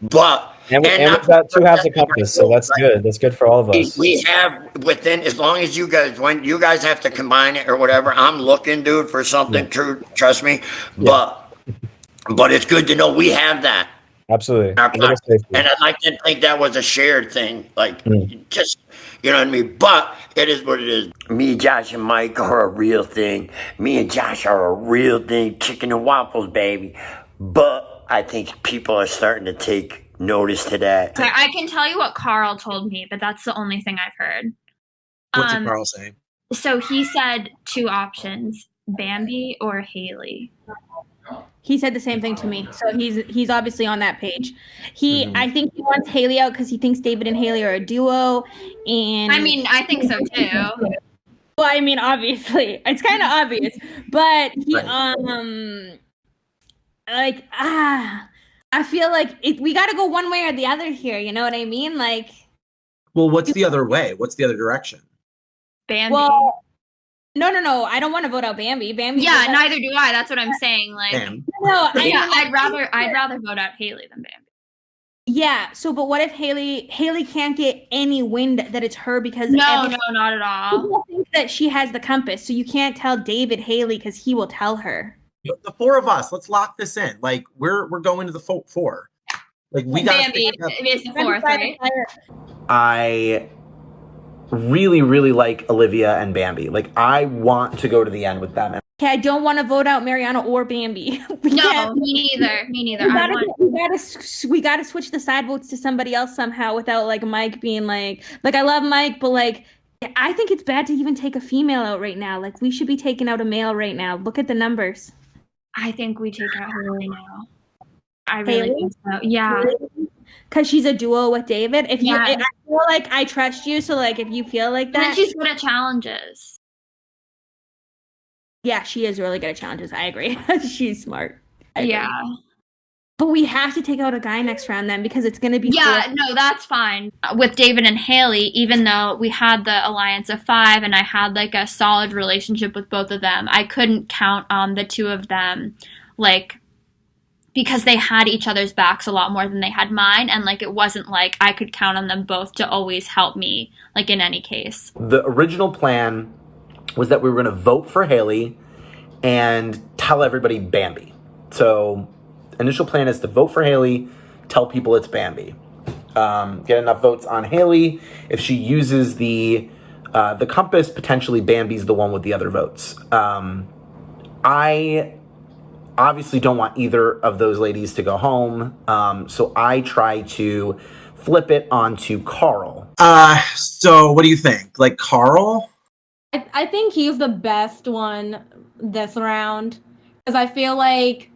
[SPEAKER 4] But
[SPEAKER 9] we've got 2 halves of compass, so that's good. That's good for all of us.
[SPEAKER 4] We have within, as long as you guys, when you guys have to combine it or whatever, I'm looking, dude, for something true. Trust me. But it's good to know we have that.
[SPEAKER 9] Absolutely.
[SPEAKER 4] And I'd like to think that was a shared thing. Just, you know what I mean? But it is what it is. Me, Josh, and Mike are a real thing. Me and Josh are a real thing. Chicken and waffles, baby. But I think people are starting to take notice to that.
[SPEAKER 18] So I can tell you what Carl told me, but that's the only thing I've heard.
[SPEAKER 12] What's did Carl say?
[SPEAKER 18] So he said 2 options, Bambi or Haley.
[SPEAKER 11] He said the same thing to me. So he's obviously on that page. I think he wants Haley out because he thinks David and Haley are a duo. And
[SPEAKER 18] I mean, I think so too.
[SPEAKER 11] Well, I mean, obviously, it's kind of obvious, but he I feel like we got to go one way or the other here. You know what I mean? Like,
[SPEAKER 12] well, what's the other way? What's the other direction?
[SPEAKER 18] Bambi.
[SPEAKER 11] well, no. I don't want to vote out Bambi. Bambi.
[SPEAKER 18] Yeah, neither do I. That's what I'm saying. Like,
[SPEAKER 12] Damn.
[SPEAKER 11] No,
[SPEAKER 18] yeah, I'd rather vote out Haley than Bambi.
[SPEAKER 11] Yeah. So, but what if Haley can't get any wind that it's her because
[SPEAKER 18] No, not at all.
[SPEAKER 11] People think that she has the compass, so you can't tell David Haley because he will tell her.
[SPEAKER 12] The four of us, let's lock this in. Like we're going to the four. Like we got.
[SPEAKER 18] Bambi is the fourth, right?
[SPEAKER 15] I really, really like Olivia and Bambi. Like I want to go to the end with them.
[SPEAKER 11] Okay, I don't want to vote out Mariana or Bambi.
[SPEAKER 18] No, me neither.
[SPEAKER 11] We gotta switch the side votes to somebody else somehow without like Mike being like I love Mike, but like I think it's bad to even take a female out right now. Like we should be taking out a male right now. Look at the numbers.
[SPEAKER 18] I think we take out Haley now. I really think so. Yeah.
[SPEAKER 11] Because she's a duo with David. I feel like I trust you, so like if you feel like that.
[SPEAKER 18] And she's good at challenges.
[SPEAKER 11] Yeah, she is really good at challenges. I agree. She's smart.
[SPEAKER 18] Yeah.
[SPEAKER 11] But we have to take out a guy next round then because it's going to be.
[SPEAKER 18] Yeah, no, that's fine. With David and Haley, even though we had the alliance of 5 and I had like a solid relationship with both of them, I couldn't count on the two of them, like, because they had each other's backs a lot more than they had mine. And like, it wasn't like I could count on them both to always help me, like in any case.
[SPEAKER 15] The original plan was that we were going to vote for Haley and tell everybody Bambi. So initial plan is to vote for Haley, tell people it's Bambi. Get enough votes on Haley. If she uses the compass, potentially Bambi's the one with the other votes. I obviously don't want either of those ladies to go home. So I try to flip it onto Carl.
[SPEAKER 12] So what do you think? Like Carl?
[SPEAKER 17] I think he's the best one this round because I feel like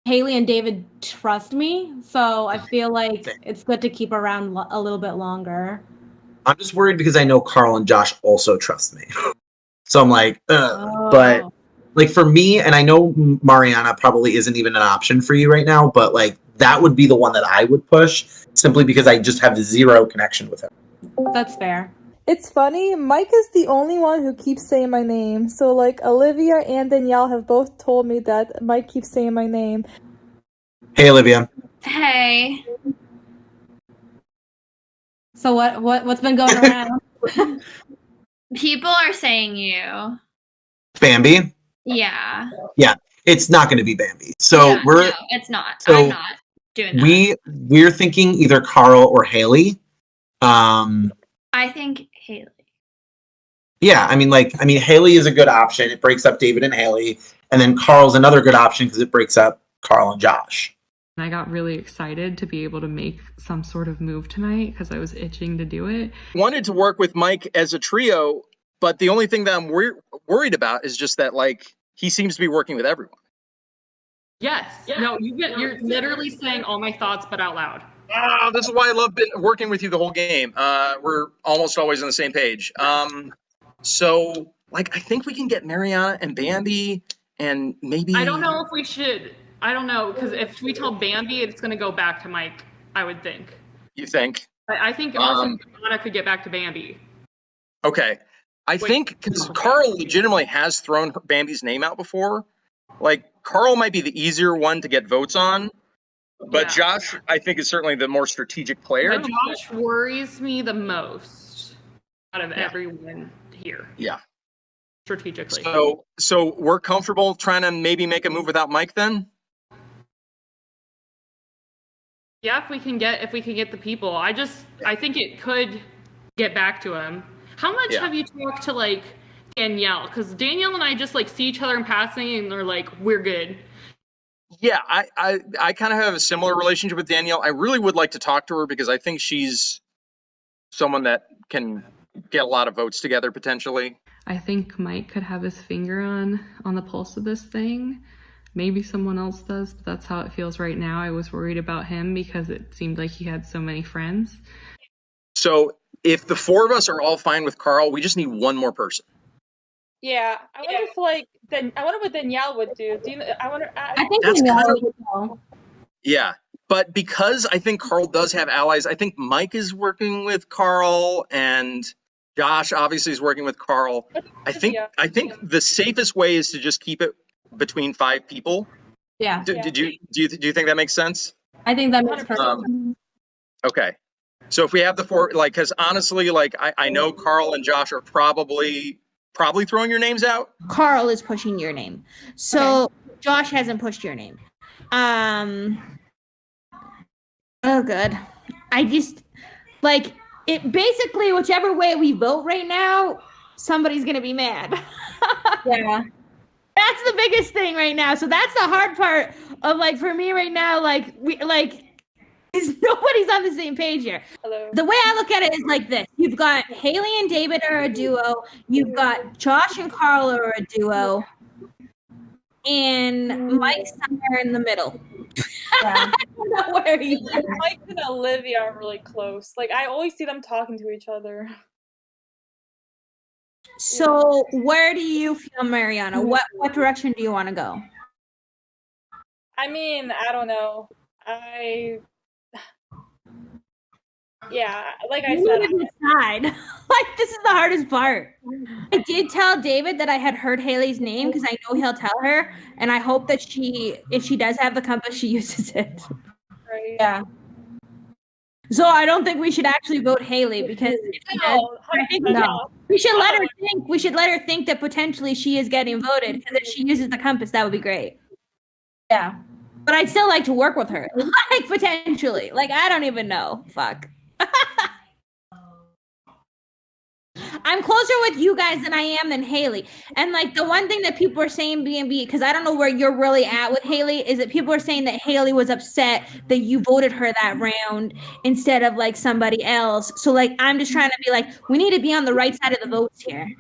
[SPEAKER 17] Haley and David trust me, so I feel like it's good to keep around a little bit longer.
[SPEAKER 12] I'm just worried because I know Carl and Josh also trust me. So I'm like, But like for me, and I know Mariana probably isn't even an option for you right now, but like that would be the one that I would push simply because I just have zero connection with him.
[SPEAKER 17] That's fair.
[SPEAKER 14] It's funny, Mike is the only one who keeps saying my name. So like Olivia and Danielle have both told me that Mike keeps saying my name.
[SPEAKER 12] Hey Olivia.
[SPEAKER 18] Hey.
[SPEAKER 17] So what's been going around?
[SPEAKER 18] People are saying you.
[SPEAKER 12] Bambi?
[SPEAKER 18] Yeah.
[SPEAKER 12] Yeah, it's not going to be Bambi. So
[SPEAKER 18] Yeah, no, it's not.
[SPEAKER 12] So
[SPEAKER 18] I'm not doing that.
[SPEAKER 12] We're thinking either Carl or Haley.
[SPEAKER 18] I think Haley.
[SPEAKER 12] Yeah, I mean, Haley is a good option. It breaks up David and Haley, and then Carl's another good option because it breaks up Carl and Josh.
[SPEAKER 19] I got really excited to be able to make some sort of move tonight because I was itching to do it.
[SPEAKER 5] Wanted to work with Mike as a trio, but the only thing that I'm worried about is just that, like, he seems to be working with everyone.
[SPEAKER 19] Yes. No, you're literally saying all my thoughts, but out loud.
[SPEAKER 5] This is why I love working with you the whole game. We're almost always on the same page. So, like, I think we can get Mariana and Bambi, and maybe...
[SPEAKER 19] I don't know if we should. I don't know, because if we tell Bambi, it's going to go back to Mike, I would think.
[SPEAKER 5] You think?
[SPEAKER 19] I think also Mariana could get back to Bambi.
[SPEAKER 5] Okay. I think, because Carl legitimately has thrown Bambi's name out before, like, Carl might be the easier one to get votes on. But Josh, I think, is certainly the more strategic player.
[SPEAKER 19] But Josh worries me the most out of everyone here.
[SPEAKER 5] Yeah.
[SPEAKER 19] Strategically.
[SPEAKER 5] So we're comfortable trying to maybe make a move without Mike then?
[SPEAKER 19] Yeah, if we can get the people. I think it could get back to him. How much have you talked to like Danielle? Because Danielle and I just like see each other in passing and they're like, we're good.
[SPEAKER 5] Yeah, I kind of have a similar relationship with Danielle. I really would like to talk to her because I think she's someone that can get a lot of votes together potentially.
[SPEAKER 19] I think Mike could have his finger on the pulse of this thing. Maybe someone else does, but that's how it feels right now. I was worried about him because it seemed like he had so many friends.
[SPEAKER 5] So if the four of us are all fine with Carl, we just need one more person.
[SPEAKER 13] Yeah, I wonder if I wonder what Danielle would do. Do you? I wonder.
[SPEAKER 17] I think
[SPEAKER 5] That's
[SPEAKER 17] Danielle
[SPEAKER 5] kind
[SPEAKER 17] would go.
[SPEAKER 5] Yeah, but because I think Carl does have allies, I think Mike is working with Carl and Josh obviously is working with Carl. I think the safest way is to just keep it between 5 people.
[SPEAKER 17] Yeah.
[SPEAKER 5] Do you think that makes sense?
[SPEAKER 17] I think that makes perfect sense.
[SPEAKER 5] Okay. So if we have the 4, like, because honestly, like, I know Carl and Josh are probably throwing your names out.
[SPEAKER 11] Carl is pushing your name. So Josh hasn't pushed your name. Oh, good. I just, like, it basically, whichever way we vote right now, somebody's going to be mad.
[SPEAKER 17] Yeah.
[SPEAKER 11] That's the biggest thing right now. So that's the hard part of, like, for me right now, like, nobody's on the same page here.
[SPEAKER 13] Hello.
[SPEAKER 11] The way I look at it is like this. You've got Haley and David are a duo. You've got Josh and Carl are a duo. And Mike's somewhere in the middle.
[SPEAKER 17] Yeah.
[SPEAKER 11] I don't know where he is.
[SPEAKER 13] Mike and Olivia are really close. Like, I always see them talking to each other.
[SPEAKER 11] So where do you feel, Mariana? What direction do you want to go?
[SPEAKER 13] I mean, I don't know. Yeah, like I
[SPEAKER 11] You
[SPEAKER 13] said,
[SPEAKER 11] need to decide. Like, this is the hardest part. I did tell David that I had heard Haley's name because I know he'll tell her, and I hope that if she does have the compass, she uses it.
[SPEAKER 13] Right.
[SPEAKER 11] Yeah. So I don't think we should actually vote Haley because if she does, I think we should let her think. We should let her think that potentially she is getting voted because if she uses the compass, that would be great. Yeah. But I'd still like to work with her, like potentially. Like I don't even know. Fuck. I'm closer with you guys than I am than Haley. And like the one thing that people are saying B&B, because I don't know where you're really at with Haley, is that people are saying that Haley was upset that you voted her that round instead of like somebody else. So like I'm just trying to be like, we need to be on the right side of the votes here.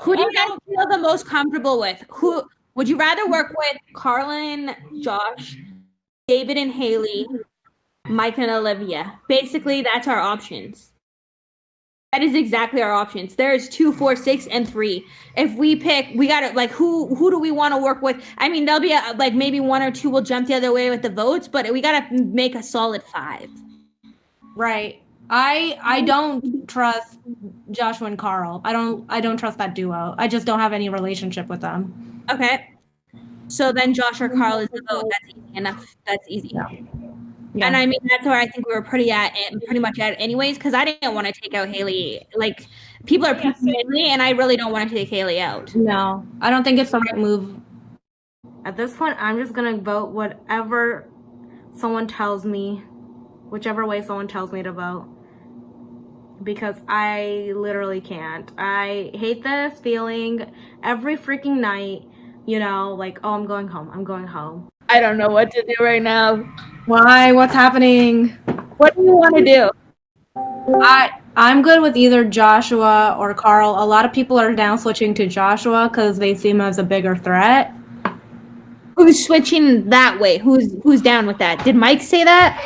[SPEAKER 11] Who do you guys feel the most comfortable with? Who would you rather work with? Carlin, Josh, David and Haley, Mike and Olivia. Basically, that's our options. That is exactly our options. There's 2, 4, 6, and 3. If we pick, we gotta like who do we want to work with? I mean, there'll be like maybe 1 or 2 will jump the other way with the votes, but we gotta make a solid 5.
[SPEAKER 17] Right. I don't trust Joshua and Carl. I don't trust that duo. I just don't have any relationship with them.
[SPEAKER 11] Okay. So then Josh or Carl is the vote. That's easy enough. That's easy.
[SPEAKER 17] Yeah.
[SPEAKER 11] And I mean, that's where I think we were pretty much at anyways, because I didn't want to take out Haley. Like, people are picking Haley, and I really don't want to take Haley out.
[SPEAKER 17] No, I don't think it's the right move. At this point, I'm just going to vote whatever someone tells me, whichever way someone tells me to vote. Because I literally can't. I hate this feeling every freaking night, you know, like, oh, I'm going home.
[SPEAKER 11] I don't know what to do right now.
[SPEAKER 17] Why? What's happening?
[SPEAKER 11] What do you want to do?
[SPEAKER 17] I'm good with either Joshua or Carl. A lot of people are now switching to Joshua because they see him as a bigger threat.
[SPEAKER 11] Who's switching that way? Who's down with that? Did Mike say that?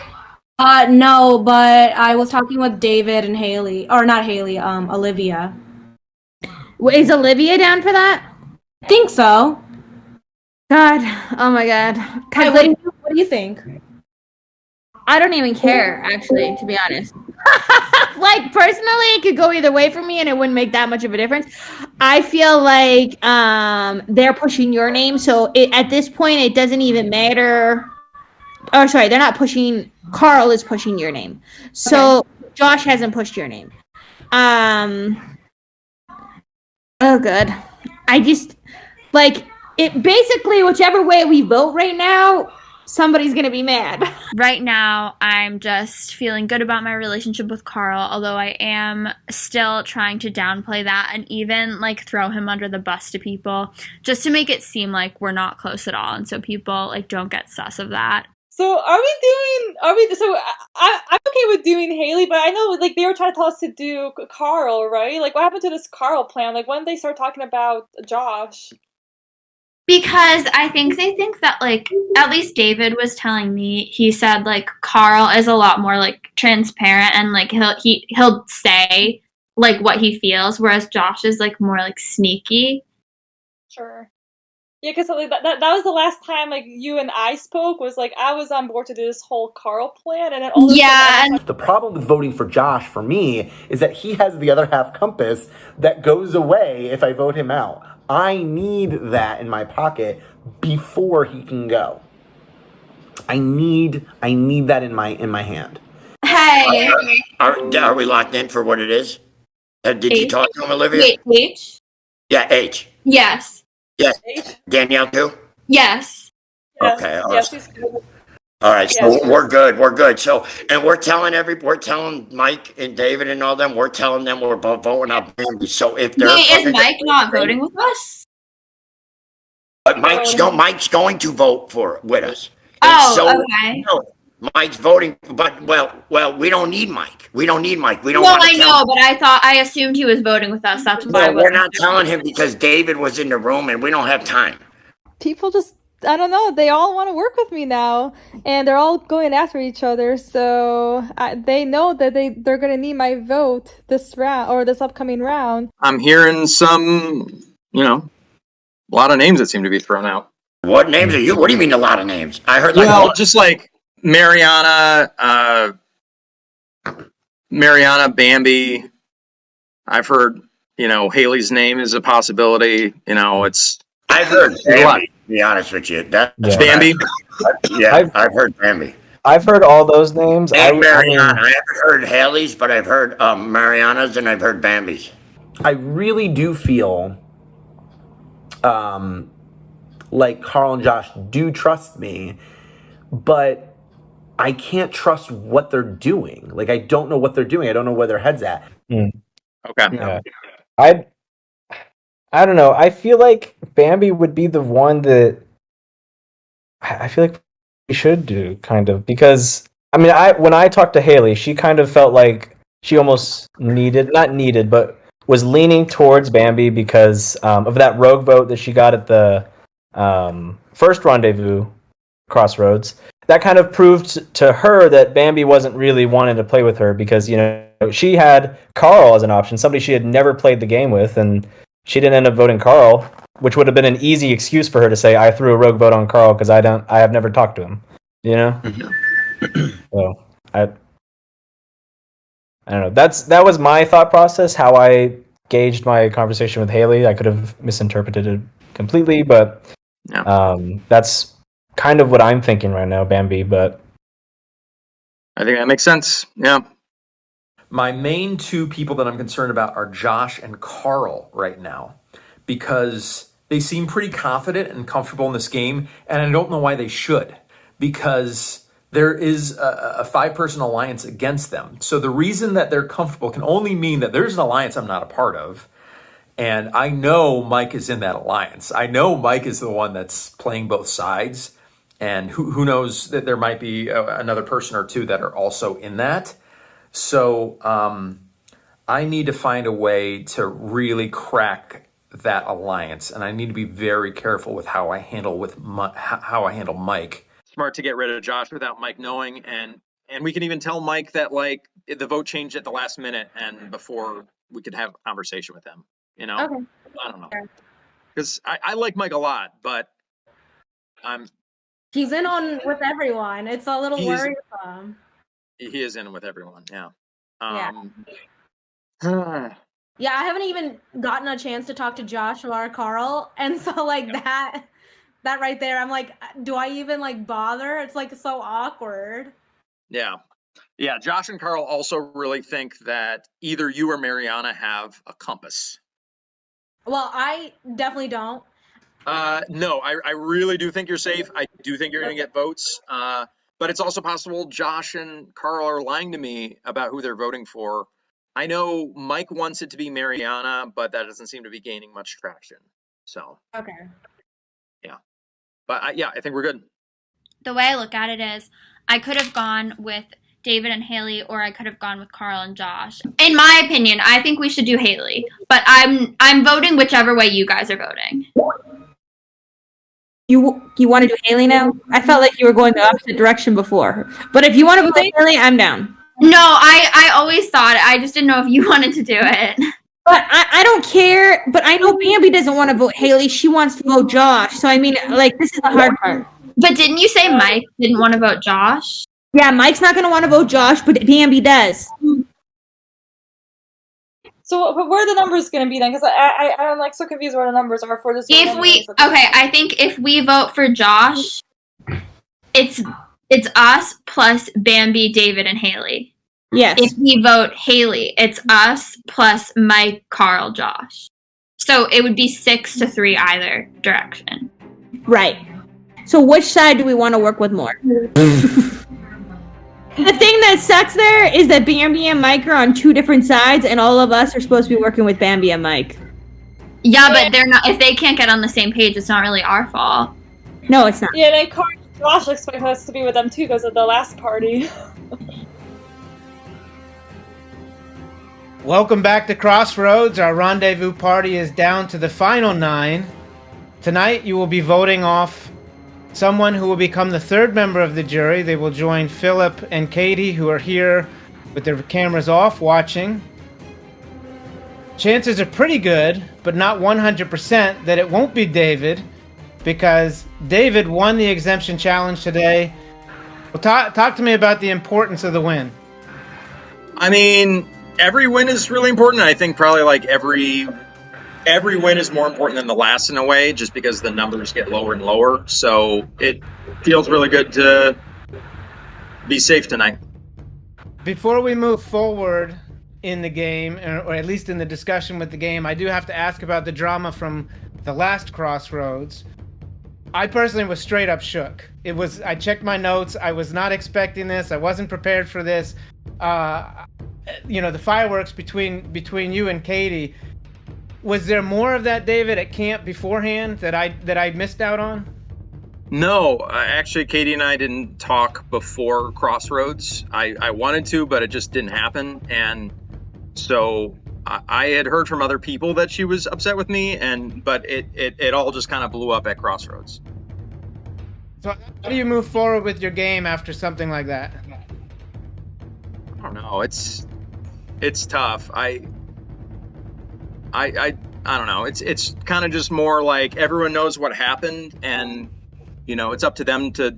[SPEAKER 17] No, but I was talking with David and Haley, or not Haley, Olivia.
[SPEAKER 11] Is Olivia down for that?
[SPEAKER 17] I think so.
[SPEAKER 11] God, oh my God.
[SPEAKER 17] What do you think?
[SPEAKER 11] I don't even care, actually, to be honest. Like, personally, it could go either way for me, and it wouldn't make that much of a difference. I feel like they're pushing your name, so at this point, it doesn't even matter. Oh, sorry, they're not pushing. Carl is pushing your name. So okay. Josh hasn't pushed your name. Oh, good. I just, like, it basically, whichever way we vote right now, somebody's going to be mad.
[SPEAKER 18] Right now, I'm just feeling good about my relationship with Carl, although I am still trying to downplay that and even, like, throw him under the bus to people just to make it seem like we're not close at all, and so people, like, don't get sus of that.
[SPEAKER 20] So are we doing? Are we? So I'm okay with doing Haley, but I know like they were trying to tell us to do Carl, right? Like what happened to this Carl plan? Like when did they start talking about Josh?
[SPEAKER 18] Because I think they think that like at least David was telling me, he said like Carl is a lot more like transparent and like he'll say like what he feels, whereas Josh is like more like sneaky.
[SPEAKER 20] Sure. Yeah, because like, that was the last time like you and I spoke. Was like I was on board to do this whole Carl plan, and then all of a sudden,
[SPEAKER 15] The problem with voting for Josh for me is that he has the other half compass that goes away if I vote him out. I need that in my pocket before he can go. I need that in my hand.
[SPEAKER 18] Hey.
[SPEAKER 4] Are we locked in for what it is? Did you talk to him, Olivia?
[SPEAKER 18] Wait, H?
[SPEAKER 4] Yeah, H.
[SPEAKER 18] Yes.
[SPEAKER 4] Yes. Danielle too?
[SPEAKER 18] Yes.
[SPEAKER 4] Okay.
[SPEAKER 20] Yes,
[SPEAKER 4] Awesome.
[SPEAKER 20] she's good.
[SPEAKER 4] All right, so
[SPEAKER 20] Yes.
[SPEAKER 4] we're good. So, and we're telling Mike and David and all them, we're telling them we're both voting out Bambi. So if they're
[SPEAKER 18] Wait, is Mike not voting with us?
[SPEAKER 4] But Mike's going to vote with us.
[SPEAKER 18] Oh, okay.
[SPEAKER 4] No, Mike's voting, but we don't need Mike. We don't need Mike. We don't
[SPEAKER 18] Well,
[SPEAKER 4] want
[SPEAKER 18] I
[SPEAKER 4] to
[SPEAKER 18] know, but I assumed he was voting with us. That's why I
[SPEAKER 4] No, we're
[SPEAKER 18] wasn't.
[SPEAKER 4] not telling him because David was in the room and we don't have time.
[SPEAKER 14] People just, I don't know, they all want to work with me now, and they're all going after each other, so they know that they're going to need my vote this round, or this upcoming round.
[SPEAKER 21] I'm hearing some, a lot of names that seem to be thrown out.
[SPEAKER 4] What names are you? What do you mean a lot of names? I heard
[SPEAKER 21] just like Mariana, Bambi. I've heard, Haley's name is a possibility.
[SPEAKER 4] I've heard Bambi, to be honest with you. That's
[SPEAKER 21] Bambi?
[SPEAKER 4] I've heard Bambi.
[SPEAKER 9] I've heard all those names.
[SPEAKER 4] And Mariana. I haven't heard Haley's, but I've heard Mariana's and I've heard Bambi's.
[SPEAKER 15] I really do feel like Carl and Josh do trust me, but I can't trust what they're doing. Like, I don't know what they're doing. I don't know where their head's at.
[SPEAKER 21] Okay.
[SPEAKER 9] Yeah. I don't know. I feel like Bambi would be the one that I feel like we should do, kind of, because I mean, when I talked to Haley, she kind of felt like she almost not needed, but was leaning towards Bambi because of that rogue vote that she got at the first rendezvous crossroads. That kind of proved to her that Bambi wasn't really wanting to play with her because, she had Carl as an option, somebody she had never played the game with, and she didn't end up voting Carl, which would have been an easy excuse for her to say, I threw a rogue vote on Carl because I have never talked to him, So I don't know. That was my thought process, how I gauged my conversation with Haley. I could have misinterpreted it completely, but that's kind of what I'm thinking right now, Bambi, but
[SPEAKER 21] I think that makes sense. Yeah.
[SPEAKER 5] My main two people that I'm concerned about are Josh and Carl right now, because they seem pretty confident and comfortable in this game, and I don't know why they should, because there is a 5-person alliance against them. So the reason that they're comfortable can only mean that there's an alliance I'm not a part of, and I know Mike is in that alliance. I know Mike is the one that's playing both sides, and who knows that there might be another person or two that are also in that. So I need to find a way to really crack that alliance, and I need to be very careful with how I handle Mike.
[SPEAKER 21] Smart to get rid of Josh without Mike knowing, and we can even tell Mike that like the vote changed at the last minute, and before we could have a conversation with him. Okay. I don't know, because I like Mike a lot, but
[SPEAKER 17] he's in on with everyone. It's a little worrisome.
[SPEAKER 21] He is in with everyone. Yeah.
[SPEAKER 17] Yeah, I haven't even gotten a chance to talk to Josh or Carl, and so like that right there, I'm like, do I even like bother? It's like so awkward.
[SPEAKER 21] Yeah. Josh and Carl also really think that either you or Mariana have a compass.
[SPEAKER 17] Well, I definitely don't.
[SPEAKER 21] No, I really do think you're safe. I do think you're going to get votes. But it's also possible Josh and Carl are lying to me about who they're voting for. I know Mike wants it to be Mariana, but that doesn't seem to be gaining much traction. So
[SPEAKER 17] okay,
[SPEAKER 21] yeah, but I think we're good.
[SPEAKER 18] the way I look at it is I could have gone with David and Haley, or I could have gone with Carl and Josh. In my opinion, I think we should do Haley, but I'm voting whichever way you guys are voting.
[SPEAKER 11] You want to do Haley now? I felt like you were going the opposite direction before. But if you want to vote Haley, I'm down.
[SPEAKER 18] No, I always thought I just didn't know if you wanted to do it.
[SPEAKER 11] But I don't care. But I know Bambi doesn't want to vote Haley. She wants to vote Josh. So I mean, like, this is the hard part.
[SPEAKER 18] But didn't you say Mike didn't want to vote Josh?
[SPEAKER 11] Yeah, Mike's not going to want to vote Josh, but Bambi does.
[SPEAKER 20] So where are the numbers going to be then? Because I'm like so confused where the numbers are for this.
[SPEAKER 18] I think if we vote for Josh, it's us plus Bambi, David, and Haley.
[SPEAKER 11] Yes.
[SPEAKER 18] If we vote Haley, it's us plus Mike, Carl, Josh. So it would be 6-3 either direction.
[SPEAKER 11] Right. So which side do we want to work with more? The thing that sucks there is that Bambi and Mike are on two different sides, and all of us are supposed to be working with Bambi and Mike.
[SPEAKER 18] Yeah, but they're not. If they can't get on the same page, it's not really our fault.
[SPEAKER 11] No, it's not.
[SPEAKER 20] Yeah, and then Carl and Josh expect us to be with them too because of the last party.
[SPEAKER 8] Welcome back to Crossroads. Our rendezvous party is down to the final 9. Tonight, you will be voting off someone who will become the third member of the jury. They will join Philip and Katie, who are here with their cameras off watching. Chances are pretty good, but not 100% that it won't be David, because David won the exemption challenge today. Well, talk to me about the importance of the win.
[SPEAKER 21] I mean, every win is really important. I think probably like every win is more important than the last in a way, just because the numbers get lower and lower. So it feels really good to be safe tonight.
[SPEAKER 8] Before we move forward in the game, or at least in the discussion with the game, I do have to ask about the drama from the last Crossroads. I personally was straight up shook. I checked my notes. I was not expecting this. I wasn't prepared for this. The fireworks between you and Katie. Was there more of that, David, at camp beforehand that I missed out on?
[SPEAKER 21] No, actually, Katie and I didn't talk before Crossroads. I wanted to, but it just didn't happen. And so I had heard from other people that she was upset with me, but it all just kind of blew up at Crossroads.
[SPEAKER 8] So how do you move forward with your game after something like that?
[SPEAKER 21] I don't know. It's tough. I don't know. It's kind of just more like everyone knows what happened, and it's up to them to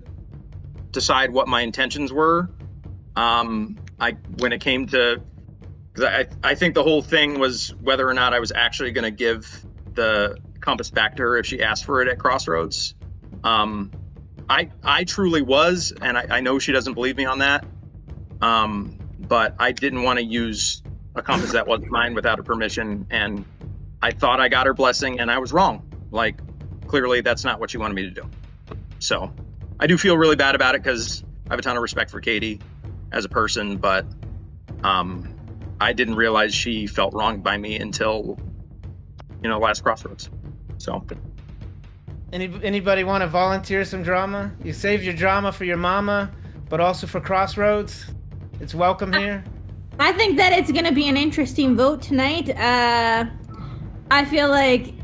[SPEAKER 21] decide what my intentions were. When it came to, because I think the whole thing was whether or not I was actually going to give the compass back to her if she asked for it at Crossroads. I truly was, and I know she doesn't believe me on that. But I didn't want to use a compass that wasn't mine without her permission, and I thought I got her blessing, and I was wrong. Like, clearly that's not what she wanted me to do. So I do feel really bad about it because I have a ton of respect for Katie as a person, but I didn't realize she felt wronged by me until last Crossroads. So
[SPEAKER 8] anybody want to volunteer some drama? You saved your drama for your mama, but also for Crossroads. It's welcome here.
[SPEAKER 11] I think that it's going to be an interesting vote tonight. I feel like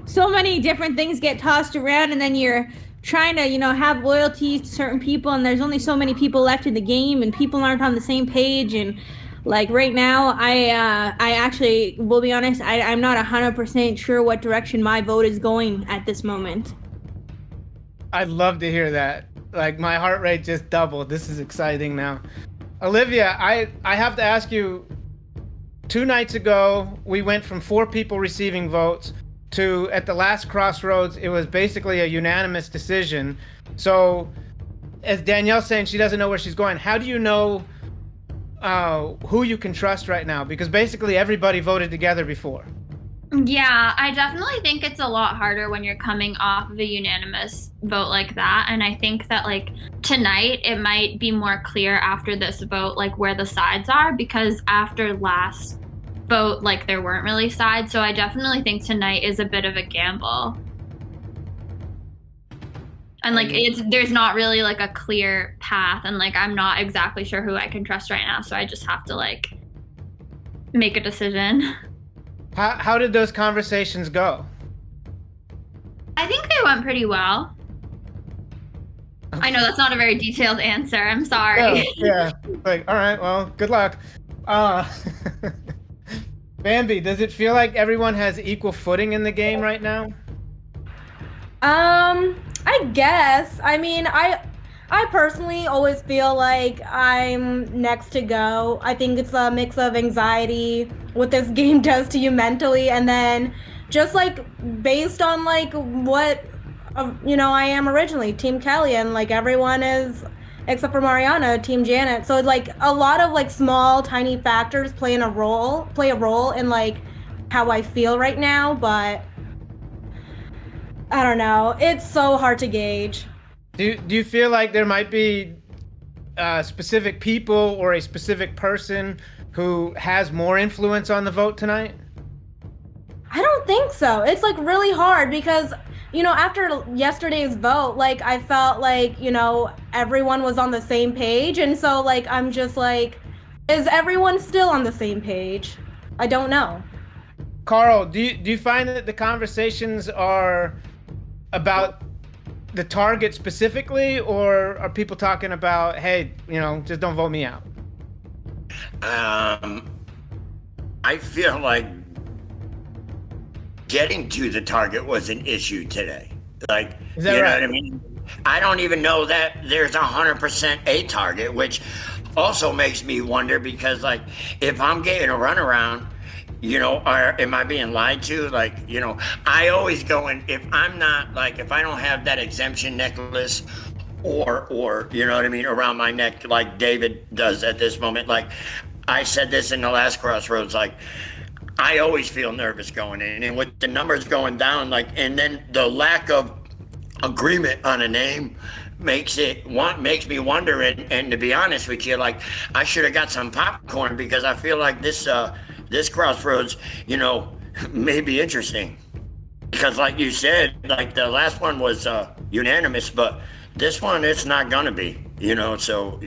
[SPEAKER 11] so many different things get tossed around, and then you're trying to, have loyalties to certain people, and there's only so many people left in the game, and people aren't on the same page. And like right now, I actually will be honest, I'm not 100% sure what direction my vote is going at this moment.
[SPEAKER 8] I'd love to hear that. Like, my heart rate just doubled. This is exciting now. Olivia, I have to ask you, 2 nights ago, we went from 4 people receiving votes to, at the last Crossroads, it was basically a unanimous decision. So, as Danielle's saying, she doesn't know where she's going. How do you know who you can trust right now? Because basically everybody voted together before.
[SPEAKER 18] Yeah, I definitely think it's a lot harder when you're coming off of a unanimous vote like that. And I think that, like, tonight it might be more clear after this vote, like, where the sides are, because after last vote, like, there weren't really sides. So I definitely think tonight is a bit of a gamble. And like there's not really like a clear path, and like I'm not exactly sure who I can trust right now, so I just have to like make a decision.
[SPEAKER 8] How did those conversations go?
[SPEAKER 18] I think they went pretty well. I know that's not a very detailed answer. I'm sorry.
[SPEAKER 8] Yeah. Like, all right, well, good luck. Bambi, does it feel like everyone has equal footing in the game right now?
[SPEAKER 17] I guess. I mean, I personally always feel like I'm next to go. I think it's a mix of anxiety, what this game does to you mentally, and then just like based on like what I am originally, Team Kelley, and like everyone is, except for Mariana, Team Janet. So like a lot of like small, tiny factors play a role in like how I feel right now, but I don't know. It's so hard to gauge.
[SPEAKER 8] Do you feel like there might be specific people or a specific person who has more influence on the vote tonight?
[SPEAKER 17] I don't think so. It's like really hard because, after yesterday's vote, like I felt like, everyone was on the same page. And so like, I'm just like, is everyone still on the same page? I don't know.
[SPEAKER 8] Carl, do you find that the conversations are about the target specifically, or are people talking about, hey, just don't vote me out?
[SPEAKER 4] I feel like getting to the target was an issue today. Like,
[SPEAKER 8] Is that
[SPEAKER 4] you know
[SPEAKER 8] right?
[SPEAKER 4] what I mean? I don't even know that there's 100% a target, which also makes me wonder because, like, if I'm getting a runaround, am I being lied to? Like, I always go in, if I'm not, like, if I don't have that exemption necklace or you know what I mean, around my neck, like David does at this moment. Like, I said this in the last crossroads, like, I always feel nervous going in, and with the numbers going down, like, and then the lack of agreement on a name makes me wonder, and to be honest with you, like, I should have got some popcorn because I feel like this crossroads, may be interesting. Because like you said, like the last one was unanimous, but this one, it's not gonna be, so,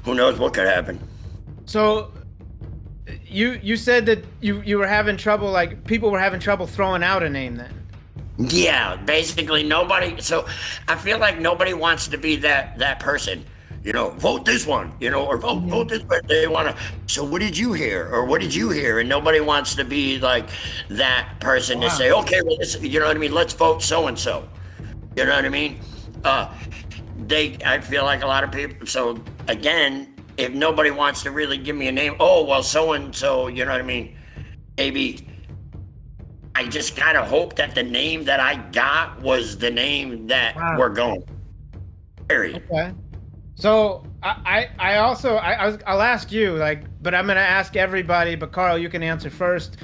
[SPEAKER 4] who knows what could happen.
[SPEAKER 8] So you said that you were having trouble, like people were having trouble throwing out a name then?
[SPEAKER 4] Yeah, basically nobody, so I feel like nobody wants to be that person. Vote this one, or vote this one. They want to, so what did you hear? Or what did you hear? And nobody wants to be like that person to say, okay, well, you know what I mean? Let's vote so-and-so. You know what I mean? I feel like a lot of people, so again, if nobody wants to really give me a name, oh, well, so-and-so, you know what I mean? Maybe I just gotta hope that the name that I got was the name that we're going. Period.
[SPEAKER 8] Okay. So I'll ask you, like, but I'm gonna ask everybody. But Carl, you can answer first.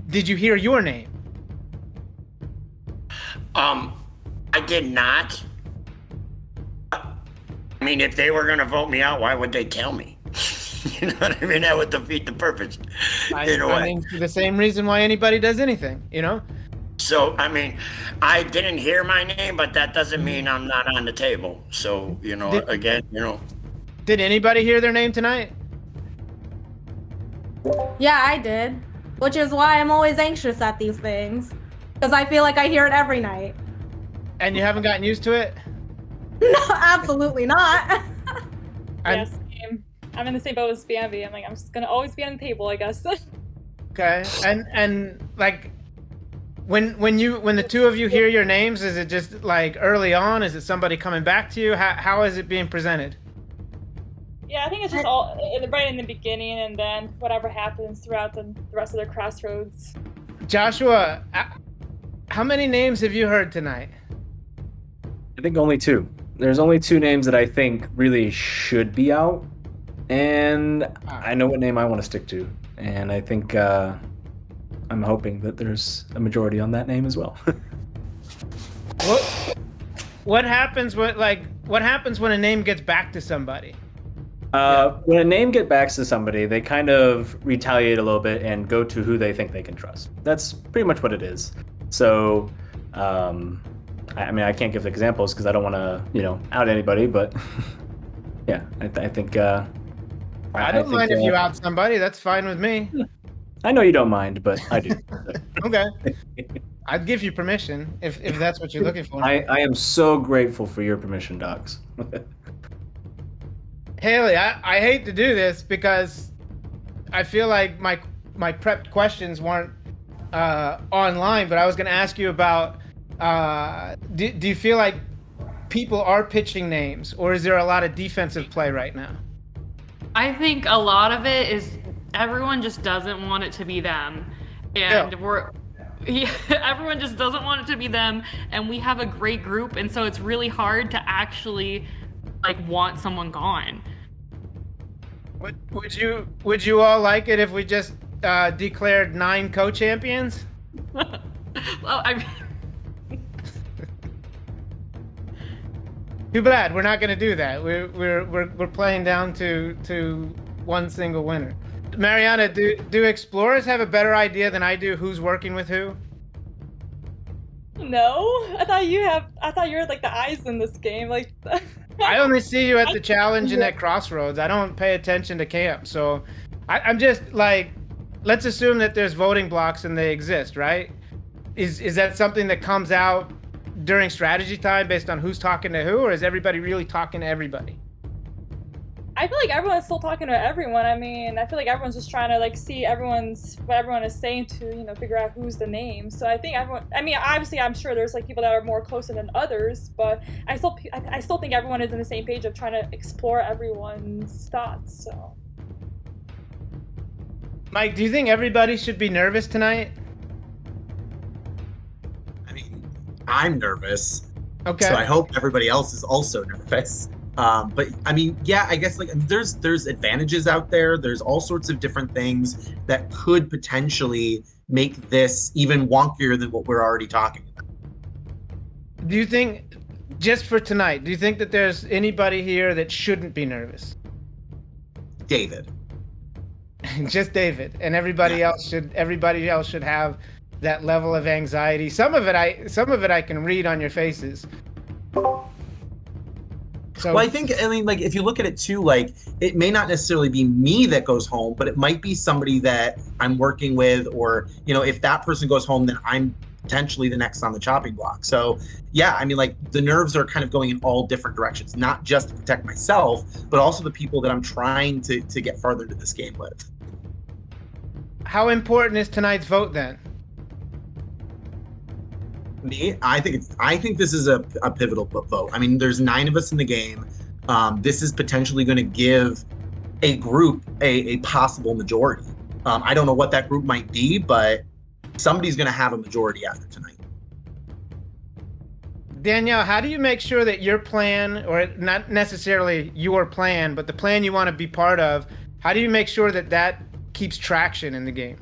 [SPEAKER 8] Did you hear your name?
[SPEAKER 4] I did not. I mean, if they were gonna vote me out, why would they tell me? You know what I mean? That would defeat the purpose.
[SPEAKER 8] I mean, the same reason why anybody does anything,
[SPEAKER 4] So, I mean, I didn't hear my name, but that doesn't mean I'm not on the table. So,
[SPEAKER 8] Did anybody hear their name tonight?
[SPEAKER 17] Yeah, I did. Which is why I'm always anxious at these things. Because I feel like I hear it every night.
[SPEAKER 8] And you haven't gotten used to it?
[SPEAKER 17] No, absolutely not.
[SPEAKER 13] Yes, same. I'm in the same boat as Bambi. I'm like, I'm just gonna always be on the table, I guess.
[SPEAKER 8] Okay. And like, when the two of you hear your names, is it just like early on? Is it somebody coming back to you? How is it being presented?
[SPEAKER 13] Yeah, I think it's just all right in the beginning, and then whatever happens throughout the rest of the crossroads.
[SPEAKER 8] Joshua, how many names have you heard tonight?
[SPEAKER 16] I think only two. There's only two names that I think really should be out, and I know what name I want to stick to, and I think I'm hoping that there's a majority on that name as well.
[SPEAKER 8] What happens when a name gets back to somebody?
[SPEAKER 16] When a name gets back to somebody, they kind of retaliate a little bit and go to who they think they can trust. That's pretty much what it is. So I mean, I can't give examples because I don't want to, out anybody. But yeah, I think.
[SPEAKER 8] I don't mind if you out somebody. That's fine with me.
[SPEAKER 16] I know you don't mind, but I do.
[SPEAKER 8] Okay. I'd give you permission if that's what you're looking for.
[SPEAKER 16] I am so grateful for your permission, Docs.
[SPEAKER 8] Haley, I hate to do this because I feel like my prepped questions weren't online, but I was going to ask you about do you feel like people are pitching names, or is there a lot of defensive play right now?
[SPEAKER 19] I think a lot of it is everyone just doesn't want it to be them, and everyone just doesn't want it to be them, and we have a great group, and so it's really hard to actually want someone gone.
[SPEAKER 8] Would you all like it if we just declared 9 co-champions?
[SPEAKER 19] Well, I mean,
[SPEAKER 8] too bad we're not going to do that. We're playing down to one single winner. Mariana, do explorers have a better idea than I do who's working with who?
[SPEAKER 20] No, I thought you were like the eyes in this game.
[SPEAKER 8] I only see you at the challenge and at Crossroads. I don't pay attention to camp, so I'm just let's assume that there's voting blocks and they exist, right? Is that something that comes out during strategy time based on who's talking to who, or is everybody really talking to everybody?
[SPEAKER 20] I feel like everyone's still talking to everyone. I mean, I feel like everyone's just trying to see what everyone is saying to, figure out who's the name. So I think everyone, I mean, obviously I'm sure there's people that are more closer than others, but I still think everyone is on the same page of trying to explore everyone's thoughts, so.
[SPEAKER 8] Mike, do you think everybody should be nervous tonight?
[SPEAKER 12] I'm nervous.
[SPEAKER 8] Okay.
[SPEAKER 12] So I hope everybody else is also nervous. But I mean, yeah, I guess there's advantages out there. There's all sorts of different things that could potentially make this even wonkier than what we're already talking about.
[SPEAKER 8] Do you think, just for tonight, do you think that there's anybody here that shouldn't be nervous?
[SPEAKER 12] David.
[SPEAKER 8] Just David, and everybody else should have that level of anxiety. Some of it I can read on your faces. So,
[SPEAKER 12] well, I mean, if you look at it too, it may not necessarily be me that goes home, but it might be somebody that I'm working with, or, if that person goes home, then I'm potentially the next on the chopping block. So, yeah, I mean, the nerves are kind of going in all different directions, not just to protect myself, but also the people that I'm trying to get further into this game with.
[SPEAKER 8] How important is tonight's vote then?
[SPEAKER 12] Me, I think this is a pivotal vote. I mean, there's 9 of us in the game. This is potentially going to give a group a possible majority. I don't know what that group might be, but somebody's going to have a majority after tonight.
[SPEAKER 8] Danielle, how do you make sure that your plan, or not necessarily your plan, but the plan you want to be part of, how do you make sure that keeps traction in the game?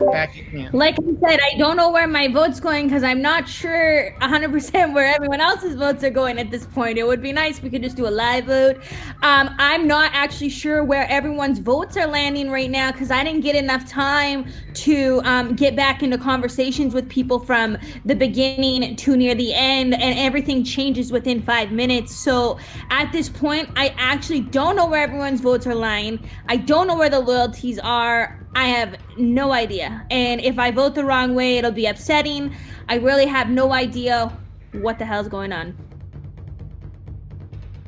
[SPEAKER 11] Like I said, I don't know where my vote's going because I'm not sure 100% where everyone else's votes are going at this point. It would be nice if we could just do a live vote. I'm not actually sure where everyone's votes are landing right now because I didn't get enough time to get back into conversations with people from the beginning to near the end, and everything changes within 5 minutes. So at this point, I actually don't know where everyone's votes are lying. I don't know where the loyalties are. I have no idea. And if I vote the wrong way, it'll be upsetting. I really have no idea what the hell's going on.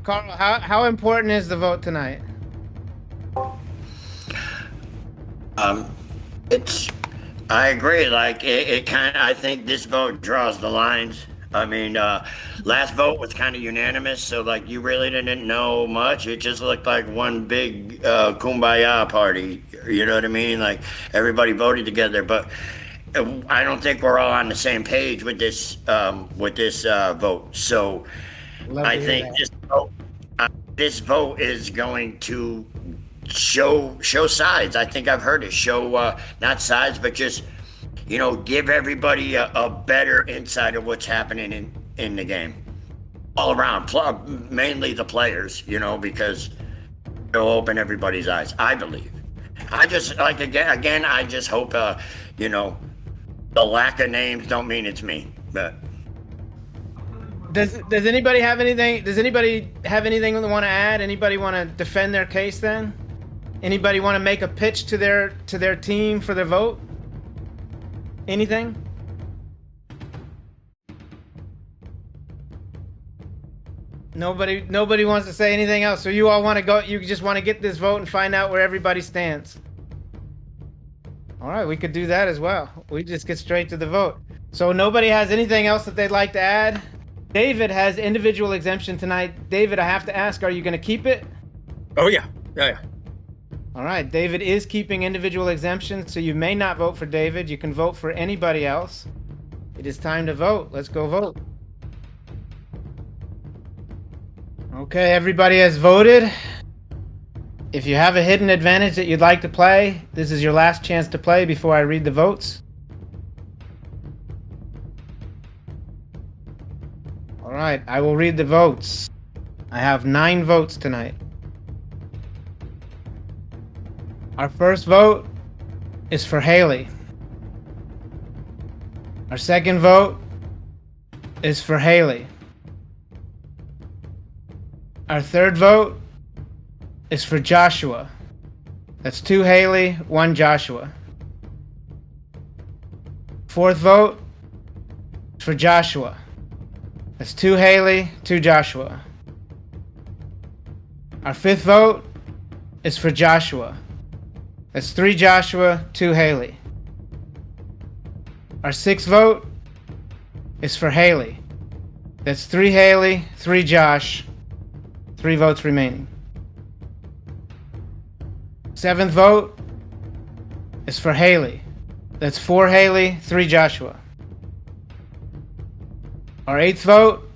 [SPEAKER 8] Carl, how important is the vote tonight?
[SPEAKER 4] I agree. I think this vote draws the lines. I mean, last vote was kind of unanimous, so you really didn't know much. It just looked like one big kumbaya party. You know what I mean? Everybody voted together, but I don't think we're all on the same page with this vote. So I think this vote is going to show sides. I think I've heard it show not sides, but just give everybody a better insight of what's happening in the game. All around, mainly the players, because it'll open everybody's eyes, I believe. I just, again, I just hope, the lack of names don't mean it's me. But
[SPEAKER 8] Does anybody have anything? Does anybody have anything they want to add? Anybody want to defend their case then? Anybody want to make a pitch to their team for their vote? Anything? Nobody wants to say anything else. So you all want to go? You just want to get this vote and find out where everybody stands. All right, we could do that as well. We just get straight to the vote. So nobody has anything else that they'd like to add? David has individual exemption tonight. David, I have to ask, are you going to keep it?
[SPEAKER 21] Oh yeah. Yeah.
[SPEAKER 8] All right, David is keeping individual exemption, so you may not vote for David. You can vote for anybody else. It is time to vote. Let's go vote. Okay, everybody has voted. If you have a hidden advantage that you'd like to play, this is your last chance to play before I read the votes. All right, I will read the votes. I have 9 votes tonight. Our first vote is for Haley. Our second vote is for Haley. Our third vote is for Joshua. That's 2 Haley, 1 Joshua. Fourth vote is for Joshua. That's 2 Haley, 2 Joshua. Our fifth vote is for Joshua. That's 3 Joshua, 2 Haley. Our sixth vote is for Haley. That's 3 Haley, 3 Josh. 3 votes remaining. Seventh vote is for Haley. That's 4 Haley, 3 Joshua. Our eighth vote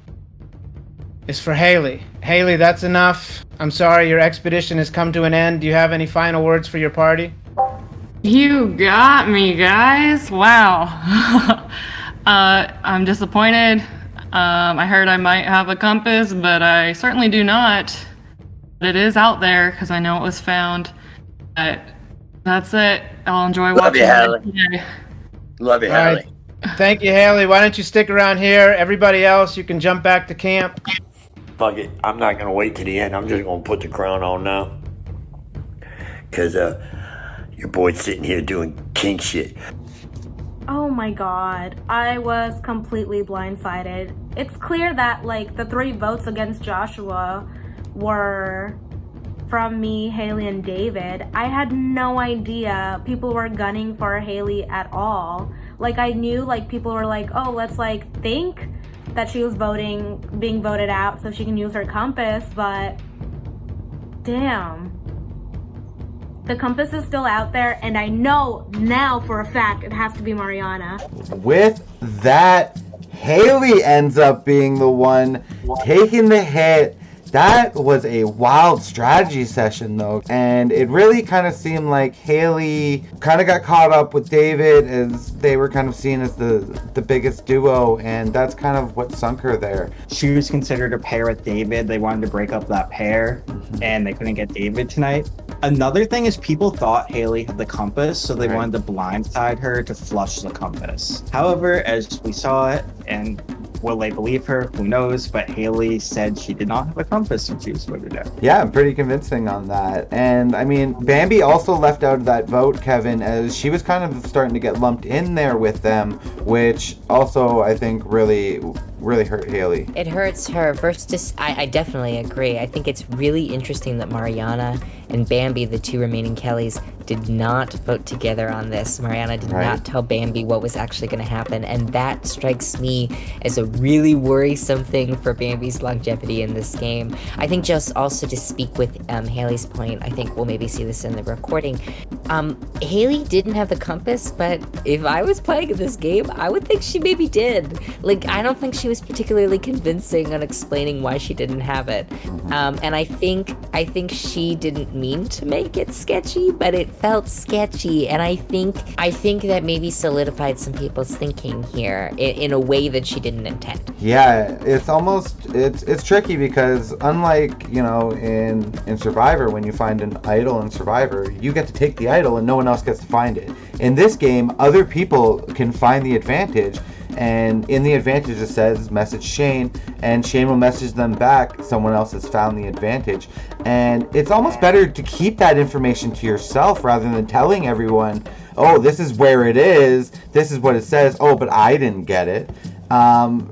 [SPEAKER 8] is for Haley. Haley, that's enough. I'm sorry, your expedition has come to an end. Do you have any final words for your party?
[SPEAKER 19] You got me, guys. Wow. I'm disappointed. I heard I might have a compass, but I certainly do not. But it is out there because I know it was found. But that's it. I'll enjoy
[SPEAKER 4] Love
[SPEAKER 19] watching
[SPEAKER 4] you, Haley.
[SPEAKER 19] today.
[SPEAKER 4] Love you,
[SPEAKER 8] All right.
[SPEAKER 4] Haley.
[SPEAKER 8] Thank you, Haley. Why don't you stick around here? Everybody else, you can jump back to camp.
[SPEAKER 4] Fuck it. I'm not gonna wait to the end. I'm just gonna put the crown on now. Cause your boy's sitting here doing king shit.
[SPEAKER 17] Oh my god, I was completely blindsided. It's clear that, like, the 3 votes against Joshua were from me, Haley, and David. I had no idea people were gunning for Haley at all. Like, I knew, like, people were like, oh, let's, like, think that she was being voted out so she can use her compass, but damn. The compass is still out there, and I know now for a fact it has to be Mariana.
[SPEAKER 1] With that, Haley ends up being the one taking the hit. That was a wild strategy session, though, and it really kind of seemed like Haley kind of got caught up with David as they were kind of seen as the biggest duo, and that's kind of what sunk her there.
[SPEAKER 2] She was considered a pair with David. They wanted to break up that pair, and they couldn't get David tonight. Another thing is people thought Haley had the compass, so they wanted to blindside her to flush the compass. However, as we saw it, and will they believe her? Who knows? But Haley said she did not have a compass when she was voted out.
[SPEAKER 1] Yeah, pretty convincing on that. And I mean, Bambi also left out of that vote, Kevin, as she was kind of starting to get lumped in there with them, which also I think really hurt Haley.
[SPEAKER 3] It hurts her versus, I definitely agree. I think it's really interesting that Mariana and Bambi, the 2 remaining Kellys, did not vote together on this. Mariana did not tell Bambi what was actually going to happen, and that strikes me as a really worrisome thing for Bambi's longevity in this game. I think just also to speak with Haley's point, I think we'll maybe see this in the recording. Haley didn't have the compass, but if I was playing this game, I would think she maybe did. Like, I don't think she was particularly convincing on explaining why she didn't have it. And I think she didn't mean to make it sketchy, but it felt sketchy, and I think that maybe solidified some people's thinking here in a way that she didn't intend.
[SPEAKER 1] Yeah, it's tricky because unlike, you know, in Survivor, when you find an idol in Survivor, you get to take the idol and no one else gets to find it. In this game, other people can find the advantage, and in the advantage it says message Shane, and Shane will message them back, someone else has found the advantage. And it's almost better to keep that information to yourself rather than telling everyone, oh, this is where it is, this is what it says, oh, but I didn't get it.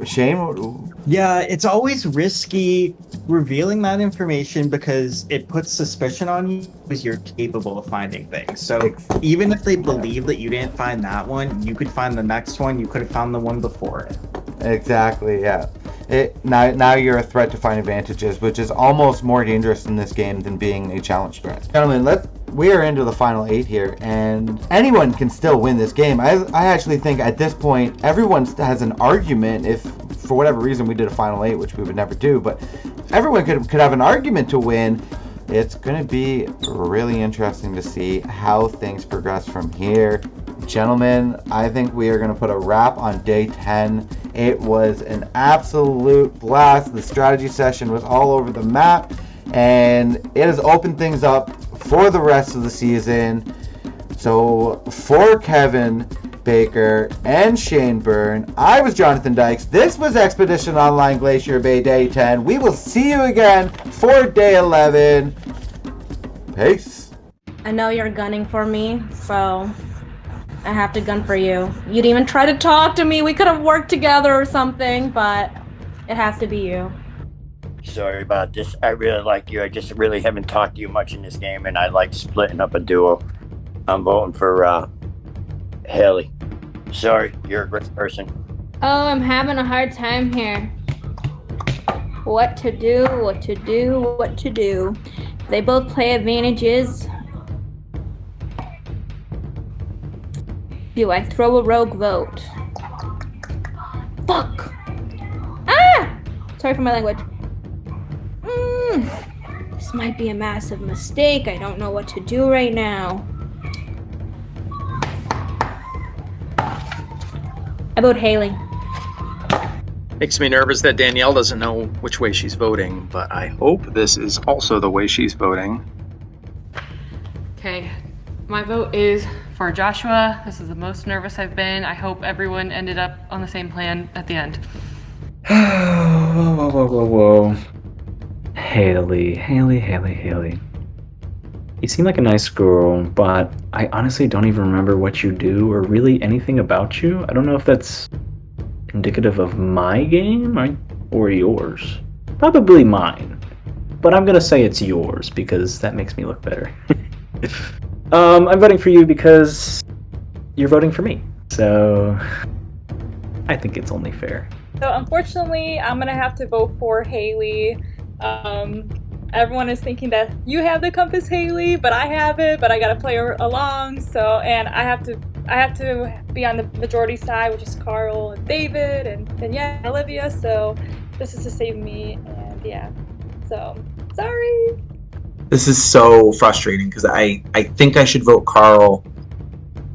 [SPEAKER 1] Shane?
[SPEAKER 2] Yeah, it's always risky revealing that information because it puts suspicion on you because you're capable of finding things. So even if they believe that you didn't find that one, you could find the next one. You could have found the one before it.
[SPEAKER 1] Exactly, yeah. Now you're a threat to find advantages, which is almost more dangerous in this game than being a challenge threat. Gentlemen, we are into the final 8 here, and anyone can still win this game. I actually think at this point, everyone has an argument. If for whatever reason we did a final 8, which we would never do, but everyone could have an argument to win. It's going to be really interesting to see how things progress from here. Gentlemen, I think we are going to put a wrap on day 10. It was an absolute blast. The strategy session was all over the map, and it has opened things up for the rest of the season. So for Kevin Baker and Shane Byrne, I was Jonathan Dykes. This was Expedition Online Glacier Bay Day 10. We will see you again for Day 11. Peace.
[SPEAKER 17] I know you're gunning for me, so I have to gun for you. You didn't even try to talk to me. We could have worked together or something, but it has to be you.
[SPEAKER 4] Sorry about this. I really like you. I just really haven't talked to you much in this game, and I like splitting up a duo. I'm voting for Haley. Sorry, you're a great person.
[SPEAKER 11] Oh, I'm having a hard time here. What to do, what to do, what to do. They both play advantages. Do I throw a rogue vote? Fuck! Ah! Sorry for my language. This might be a massive mistake. I don't know what to do right now. I vote Haley.
[SPEAKER 21] Makes me nervous that Danielle doesn't know which way she's voting, but I hope this is also the way she's voting.
[SPEAKER 19] Okay, my vote is for Joshua. This is the most nervous I've been. I hope everyone ended up on the same plan at the end.
[SPEAKER 16] Whoa. Haley. You seem like a nice girl, but I honestly don't even remember what you do or really anything about you. I don't know if that's indicative of my game or yours. Probably mine. But I'm gonna say it's yours because that makes me look better. I'm voting for you because you're voting for me. So I think it's only fair.
[SPEAKER 20] So unfortunately, I'm gonna have to vote for Haley. Everyone is thinking that you have the compass, Haley, but I have it, but I gotta play along. So, and I have to be on the majority side, which is Carl and David and Olivia. So this is to save me, and yeah. So sorry.
[SPEAKER 12] This is so frustrating because I think I should vote Carl,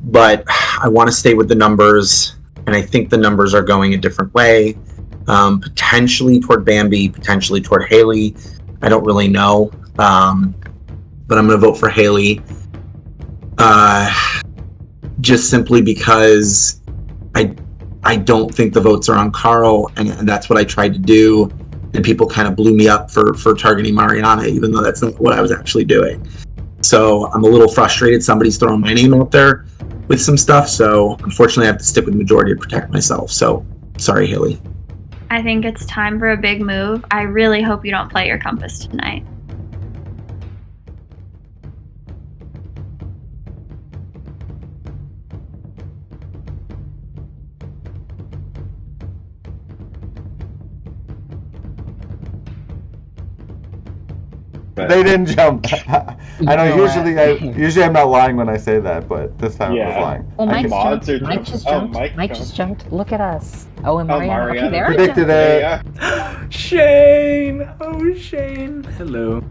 [SPEAKER 12] but I want to stay with the numbers, and I think the numbers are going a different way. Potentially toward Bambi, potentially toward Haley. I don't really know, but I'm going to vote for Haley, just simply because I don't think the votes are on Carl, and that's what I tried to do, and people kind of blew me up for targeting Mariana, even though that's not what I was actually doing. So I'm a little frustrated. Somebody's throwing my name out there with some stuff, so unfortunately I have to stick with the majority to protect myself. So sorry, Haley.
[SPEAKER 18] I think it's time for a big move. I really hope you don't play your compass tonight.
[SPEAKER 1] They didn't jump. I know usually I'm not lying when I say that, but this time I was lying.
[SPEAKER 7] Well, Mike
[SPEAKER 10] mods
[SPEAKER 7] just
[SPEAKER 10] are
[SPEAKER 7] jumped. Mike just
[SPEAKER 10] oh,
[SPEAKER 7] jumped.
[SPEAKER 10] Mike
[SPEAKER 7] Mike
[SPEAKER 10] jumped.
[SPEAKER 7] just jumped. Look at us. Oh, and Mariana. Okay,
[SPEAKER 10] Mariana
[SPEAKER 7] there
[SPEAKER 1] predicted
[SPEAKER 7] we go.
[SPEAKER 1] it.
[SPEAKER 10] Yeah.
[SPEAKER 9] Shane! Oh, Shane. Hello.